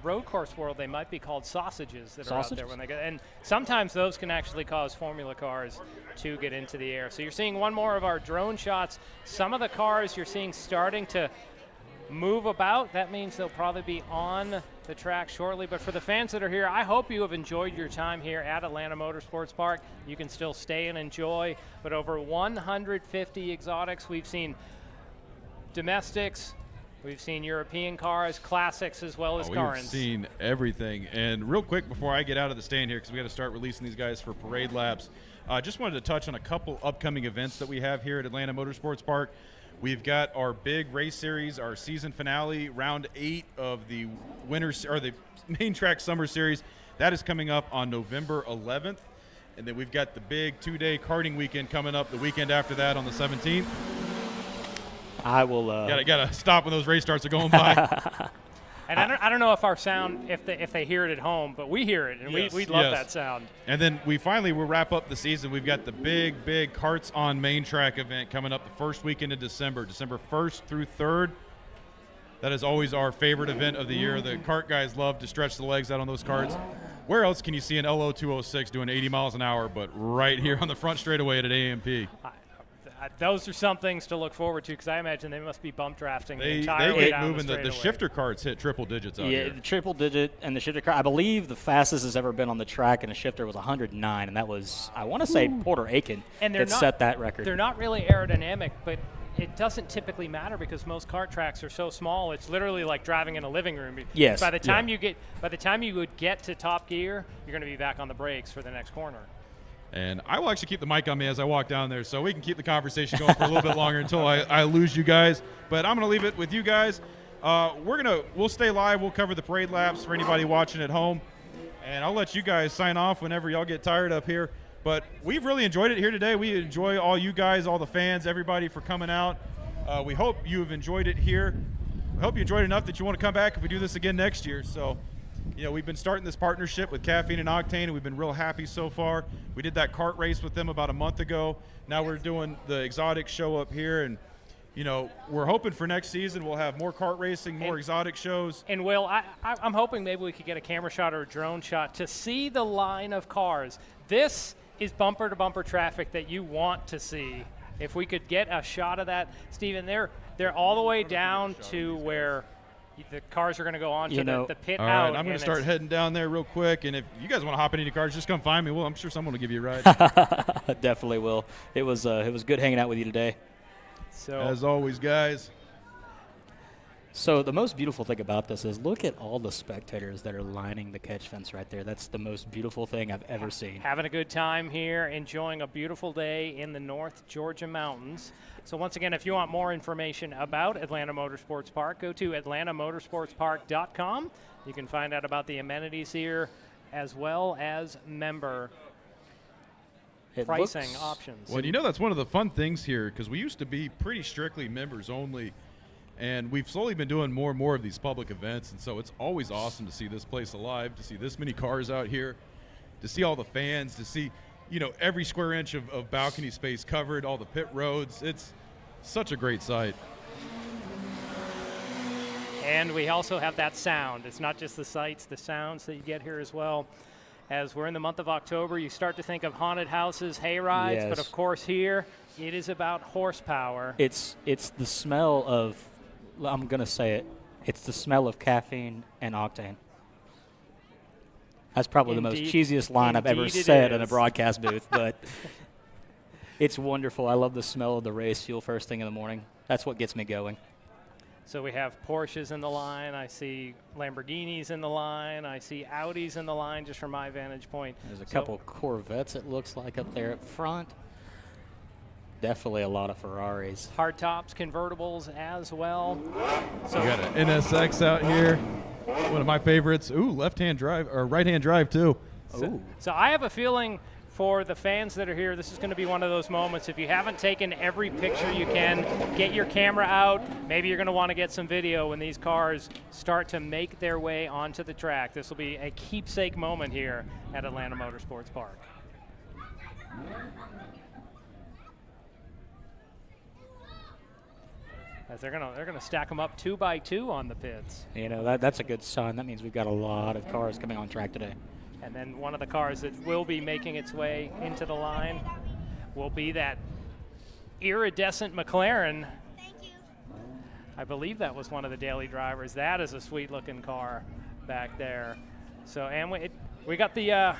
road course world, they might be called sausages that are out there when they get. And sometimes those can actually cause Formula cars to get into the air. So you're seeing one more of our drone shots. Some of the cars you're seeing starting to move about. That means they'll probably be on the track shortly. But for the fans that are here, I hope you have enjoyed your time here at Atlanta Motorsports Park. You can still stay and enjoy. But over 150 exotics. We've seen domestics. We've seen European cars, classics, as well as Carins. We've seen everything. And real quick before I get out of the stand here, because we got to start releasing these guys for parade laps, just wanted to touch on a couple upcoming events that we have here at Atlanta Motorsports Park. We've got our big race series, our season finale, round 8 of the the main track summer series. That is coming up on November 11th. And then we've got the big 2-day karting weekend coming up the weekend after that on the 17th. I will. Gotta stop when those race starts are going by. And I don't know if our sound, if they hear it at home, but we hear it, and we love that sound. And then we'll wrap up the season. We've got the big Karts on Main Track event coming up the first weekend of December 1st through 3rd. That is always our favorite event of the year. The kart guys love to stretch the legs out on those karts. Where else can you see an LO206 doing 80 miles an hour but right here on the front straightaway at AMP? Those are some things to look forward to because I imagine they must be bump drafting the entire way way down down moving. The shifter carts hit triple digits out here. Yeah, the triple digit and the shifter car. I believe the fastest has ever been on the track in a shifter was 109, and that was, I want to say, Porter Aiken that set that record. They're not really aerodynamic, but it doesn't typically matter because most kart tracks are so small. It's literally like driving in a living room. Yes. By the time you would get to top gear, you're going to be back on the brakes for the next corner. And I will actually keep the mic on me as I walk down there so we can keep the conversation going for a little bit longer until I lose you guys. But I'm going to leave it with you guys. We'll stay live. We'll cover the parade laps for anybody watching at home. And I'll let you guys sign off whenever y'all get tired up here. But we've really enjoyed it here today. We enjoy all you guys, all the fans, everybody for coming out. We hope you have enjoyed it here. I hope you enjoyed it enough that you want to come back if we do this again next year. So, we've been starting this partnership with Caffeine and Octane, and we've been real happy so far. We did that kart race with them about a month ago. Now we're doing the exotic show up here, and we're hoping for next season we'll have more kart racing, more exotic shows. And Will, I'm hoping maybe we could get a camera shot or a drone shot to see the line of cars. This is bumper-to-bumper traffic that you want to see. If we could get a shot of that, Steven, they're all the way down to where the cars are going to go on to the pit all out. right, I'm going to start heading down there real quick, and if you guys want to hop in any cars, just come find me. Well, I'm sure someone will give you a ride. Definitely will. It was good hanging out with you today. So as always, guys. So the most beautiful thing about this is look at all the spectators that are lining the catch fence right there. That's the most beautiful thing I've ever seen. Having a good time here, enjoying a beautiful day in the North Georgia mountains. So once again, if you want more information about Atlanta Motorsports Park, go to atlantamotorsportspark.com. You can find out about the amenities here as well as member pricing options. Well, you know, that's one of the fun things here, because we used to be pretty strictly members only, and we've slowly been doing more and more of these public events, and so it's always awesome to see this place alive, to see this many cars out here, to see all the fans, to see, you know, every square inch of balcony space covered, all the pit roads. It's such a great sight. And we also have that sound. It's not just the sights, the sounds that you get here as well. As we're in the month of October, you start to think of haunted houses, hay rides, but of course here, it is about horsepower. It's the smell of, I'm going to say it, it's the smell of caffeine and octane. That's probably the most cheesiest line I've ever said in a broadcast booth, but it's wonderful. I love the smell of the race fuel first thing in the morning. That's what gets me going. So we have Porsches in the line. I see Lamborghinis in the line. I see Audis in the line, just from my vantage point. There's a couple Corvettes, it looks like, up there up front. Definitely a lot of Ferraris. Hardtops, convertibles as well. So we got an NSX out here, one of my favorites. Ooh, left-hand drive, or right-hand drive, too. So I have a feeling for the fans that are here, this is going to be one of those moments. If you haven't taken every picture you can, get your camera out. Maybe you're going to want to get some video when these cars start to make their way onto the track. This will be a keepsake moment here at Atlanta Motorsports Park. As they're gonna stack them up 2 by 2 on the pits. You know, that's a good sign. That means we've got a lot of cars coming on track today. And then one of the cars that will be making its way into the line will be that iridescent McLaren. Thank you. I believe that was one of the daily drivers. That is a sweet-looking car back there. So, and we got the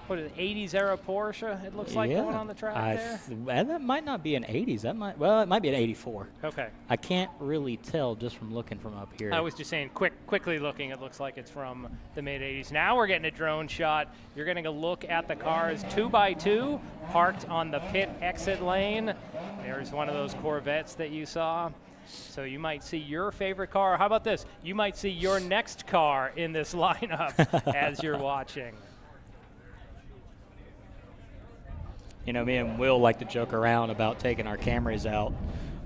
what is it, 80s era Porsche, it looks like, going on the track there? That might not be an 80s. It might be an 84. Okay. I can't really tell just from looking from up here. I was just saying, quickly looking, it looks like it's from the mid-80s. Now we're getting a drone shot. You're getting a look at the cars 2 by 2 parked on the pit exit lane. There's one of those Corvettes that you saw. So you might see your favorite car. How about this? You might see your next car in this lineup as you're watching. You know, me and Will like to joke around about taking our Camrys out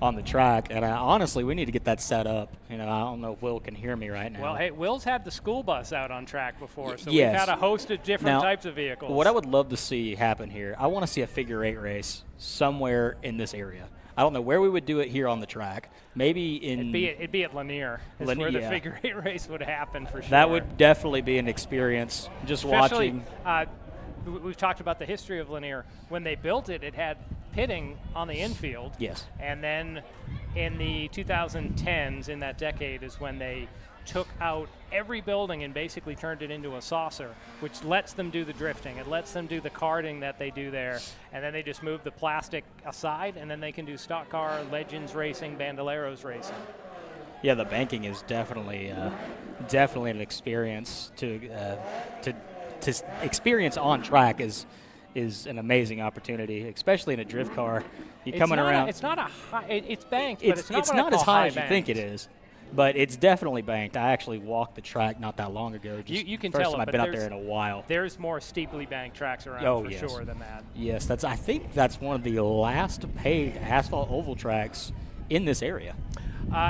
on the track, and honestly, we need to get that set up. You know, I don't know if Will can hear me right now. Well, hey, Will's had the school bus out on track before, so yes. we've had a host of different types of vehicles. What I would love to see happen here, I want to see a figure 8 race somewhere in this area. I don't know where we would do it here on the track. Maybe in it'd be at Lanier. Is where the figure 8 race would happen for sure. That would definitely be an experience. Just especially, watching. We've talked about the history of Lanier. When they built it, it had pitting on the infield. Yes. And then in the 2010s, in that decade, is when they took out every building and basically turned it into a saucer, which lets them do the drifting. It lets them do the karting that they do there. And then they just move the plastic aside, and then they can do stock car, Legends racing, Bandoleros racing. Yeah, the banking is definitely an experience to experience on track is an amazing opportunity, especially in a drift car. You're coming around. It's not a high. It's banked, but it's not as high as you banked. think it is. But it's definitely banked. I actually walked the track not that long ago. You can first tell time it, I've been out there in a while. There's more steeply banked tracks around sure than that. Yes, I think that's one of the last paved asphalt oval tracks in this area.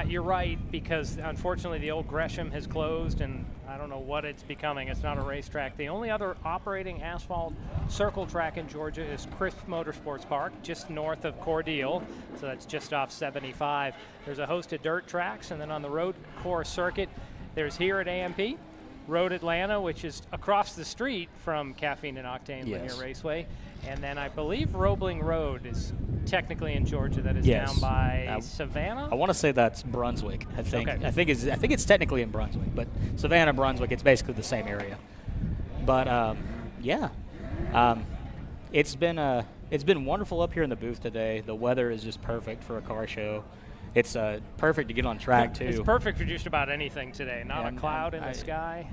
You're right, because unfortunately the old Gresham has closed, and I don't know what it's becoming. It's not a racetrack. The only other operating asphalt circle track in Georgia is Crisp Motorsports Park, just north of Cordele, so that's just off 75. There's a host of dirt tracks, and then on the road course circuit, there's here at AMP, Road Atlanta, which is across the street from Caffeine and Octane Yes. Linear Raceway. And then I believe Roebling Road is technically in Georgia. That is Yes. down by Savannah. I want to say that's Brunswick. I think. Okay. I think it's technically in Brunswick, but Savannah, Brunswick, it's basically the same area. But it's been wonderful up here in the booth today. The weather is just perfect for a car show. It's perfect to get on track too. It's perfect for just about anything today. Not And a cloud in the sky.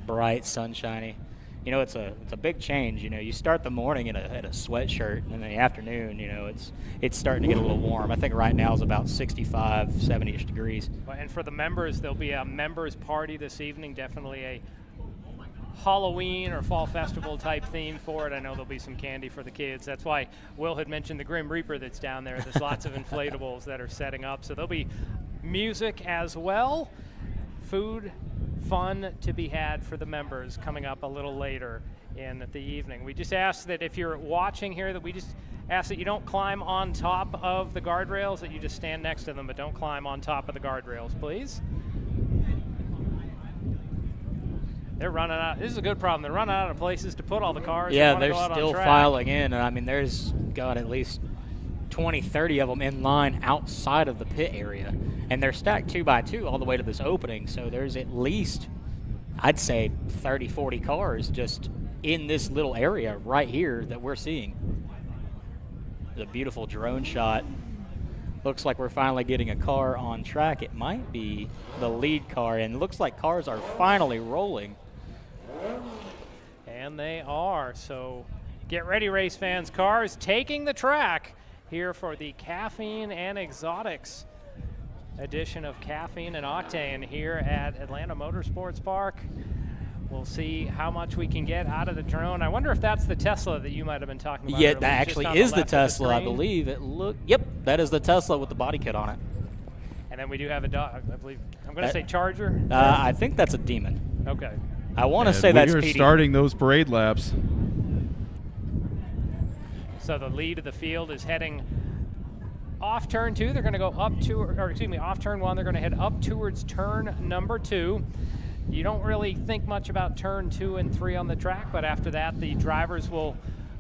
Bright, sunshiny. You know, it's a big change. You know, you start the morning in a sweatshirt, and in the afternoon, you know, it's starting to get a little warm. I think right now is about 65, 70-ish degrees. And for the members, there'll be a members party this evening. Definitely a Halloween or fall festival type theme for it. I know there'll be some candy for the kids. That's why Will had mentioned the Grim Reaper that's down there. There's lots of inflatables that are setting up. So there'll be music as well, food, fun to be had for the members coming up a little later in the evening. We just ask that if you're watching here, that we just ask that you don't climb on top of the guardrails, that you just stand next to them, but don't climb on top of the guardrails, please. They're running out. This is a good problem. They're running out of places to put all the cars. Yeah, they're still filing in. I mean, there's got at least 20, 30 of them in line outside of the pit area. And they're stacked 2 by 2 all the way to this opening. So there's at least, I'd say, 30, 40 cars just in this little area right here that we're seeing. There's a beautiful drone shot. Looks like we're finally getting a car on track. It might be the lead car, and it looks like cars are finally rolling. And they are. So get ready, race fans. Cars taking the track here for the Caffeine and Exotics edition of Caffeine and Octane here at Atlanta Motorsports Park. We'll see how much we can get out of the drone. I wonder if that's the Tesla that you might have been talking about. Yeah, earlier, that just actually on is the left of Tesla, I screen. believe. Yep, that is the Tesla with the body kit on it. And then we do have a dog, I believe. I'm going to say Charger. I think that's a Demon. Okay. I want to And say that's we are PD. starting those parade laps. So the lead of the field is heading off turn 2. They're going to go up to, or excuse me, off turn 1. They're going to head up towards turn number 2. You don't really think much about turn 2 and 3 on the track, but after that, the drivers will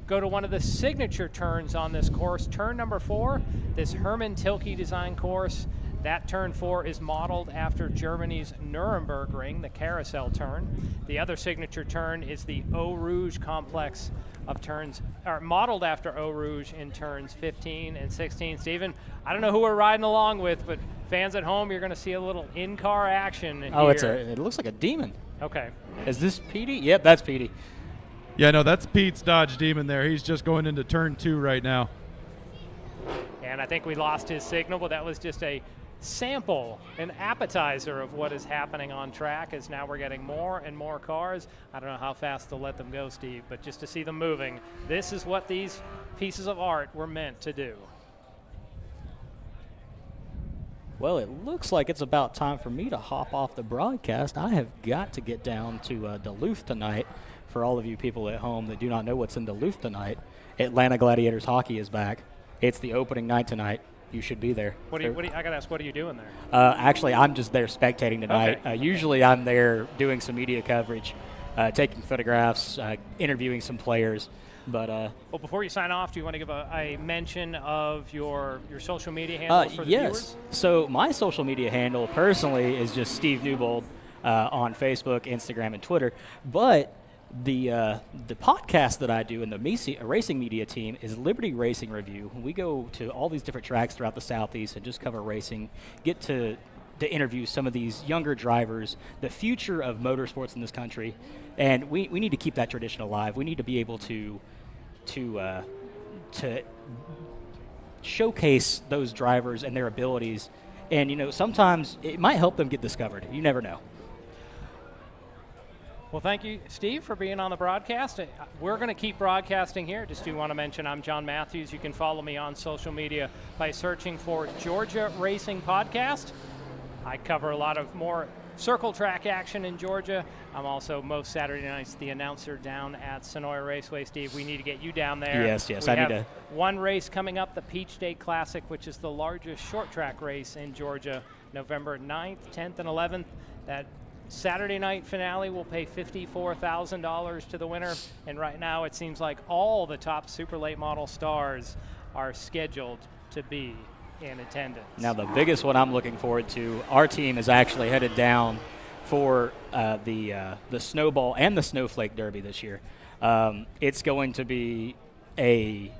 go to one of the signature turns on this course. Turn number 4, this Hermann Tilke design course. That turn 4 is modeled after Germany's Nuremberg Ring, the carousel turn. The other signature turn is the Eau Rouge complex of turns, or modeled after Eau Rouge in turns 15 and 16. Stephen, I don't know who we're riding along with, but fans at home, you're going to see a little in-car action Oh, here. it looks like a Demon. Okay. Is this PD? Yep, that's PD. Yeah, no, that's Pete's Dodge Demon there. He's just going into turn 2 right now. And I think we lost his signal, but that was just a sample, an appetizer of what is happening on track, as now we're getting more and more cars. I don't know how fast they'll let them go, Steve, but just to see them moving, this is what these pieces of art were meant to do. Well, it looks like it's about time for me to hop off the broadcast. I have got to get down to Duluth tonight. For all of you people at home that do not know what's in Duluth tonight, Atlanta Gladiators hockey is back. It's the opening night tonight. You should be there. I got to ask, what are you doing there? Actually, I'm just there spectating tonight. Okay. Usually I'm there doing some media coverage, taking photographs, interviewing some players. But Well, before you sign off, do you want to give a mention of your social media handles for the yes. viewers? So my social media handle personally is just Steve Newbold on Facebook, Instagram, and Twitter. But the podcast that I do in the racing media team is Liberty Racing Review. We go to all these different tracks throughout the Southeast and just cover racing, get to interview some of these younger drivers, the future of motorsports in this country, and we need to keep that tradition alive. We need to be able to showcase those drivers and their abilities, and you know, sometimes it might help them get discovered. You never know. Well, thank you, Steve, for being on the broadcast. We're going to keep broadcasting here. Just do want to mention I'm John Matthews. You can follow me on social media by searching for Georgia Racing Podcast. I cover a lot of more circle track action in Georgia. I'm also most Saturday nights the announcer down at Sonoy Raceway. Steve, we need to get you down there. Yes, we I have need to. one race coming up, the Peach State Classic, which is the largest short track race in Georgia, November 9th, 10th, and 11th. That Saturday night finale will pay $54,000 to the winner, and right now it seems like all the top super late model stars are scheduled to be in attendance. Now the biggest one I'm looking forward to, our team is actually headed down for the Snowball and the Snowflake Derby this year. It's going to be a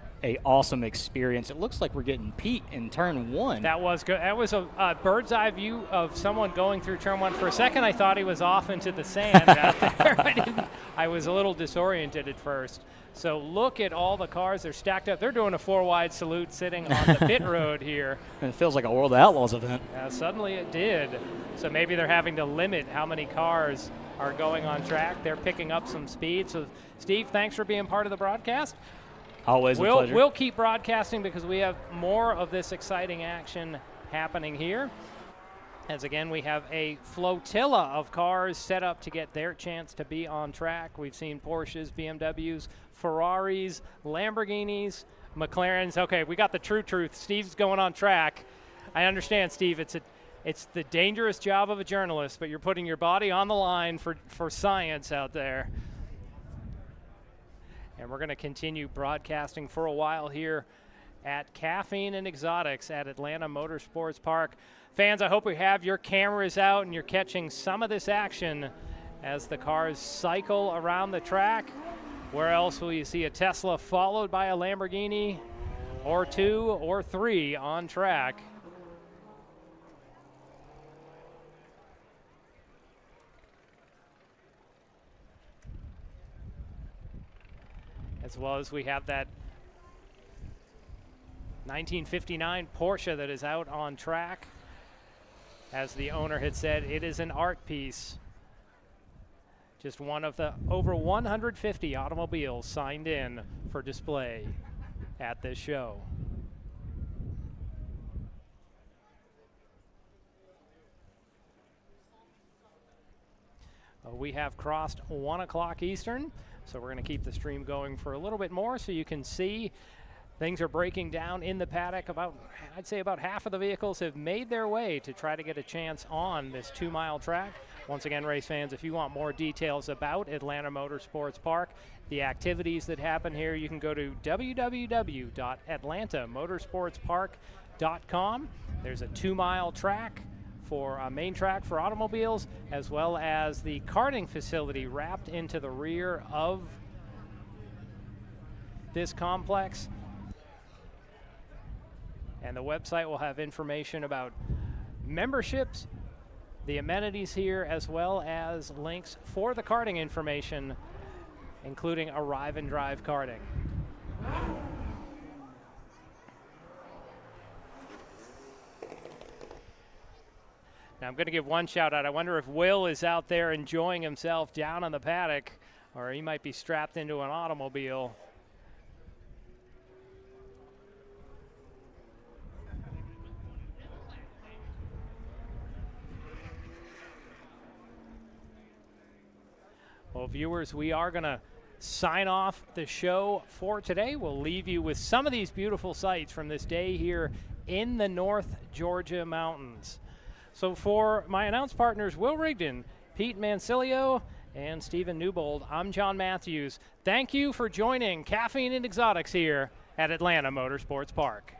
awesome experience. It looks like we're getting Pete in turn 1. That was good. That was a bird's eye view of someone going through turn 1. For a second, I thought he was off into the sand out there. I was a little disoriented at first. So look at all the cars. They're stacked up. They're doing a 4-wide salute sitting on the pit road here. And it feels like a World of Outlaws event. Suddenly it did. So maybe they're having to limit how many cars are going on track. They're picking up some speed. So, Steve, thanks for being part of the broadcast. Always a pleasure. We'll keep broadcasting because we have more of this exciting action happening here. As again, we have a flotilla of cars set up to get their chance to be on track. We've seen Porsches, BMWs, Ferraris, Lamborghinis, McLarens. Okay, we got the true truth. Steve's going on track. I understand, Steve, it's the dangerous job of a journalist, but you're putting your body on the line for science out there. And we're going to continue broadcasting for a while here at Caffeine and Exotics at Atlanta Motorsports Park. Fans, I hope we have your cameras out and you're catching some of this action as the cars cycle around the track. Where else will you see a Tesla followed by a Lamborghini or 2 or 3 on track? As well as we have that 1959 Porsche that is out on track. As the owner had said, it is an art piece. Just one of the over 150 automobiles signed in for display at this show. We have crossed 1 o'clock Eastern, so we're going to keep the stream going for a little bit more so you can see things are breaking down in the paddock. I'd say about half of the vehicles have made their way to try to get a chance on this 2-mile track. Once again, race fans, if you want more details about Atlanta Motorsports Park, the activities that happen here, you can go to www.atlantamotorsportspark.com. There's a 2-mile track for a main track for automobiles, as well as the karting facility wrapped into the rear of this complex. And the website will have information about memberships, the amenities here, as well as links for the karting information, including Arrive and Drive Karting. Now I'm going to give one shout out. I wonder if Will is out there enjoying himself down on the paddock, or he might be strapped into an automobile. Well, viewers, we are going to sign off the show for today. We'll leave you with some of these beautiful sights from this day here in the North Georgia mountains. So for my announce partners, Will Rigdon, Pete Mancilio, and Stephen Newbold, I'm John Matthews. Thank you for joining Caffeine and Exotics here at Atlanta Motorsports Park.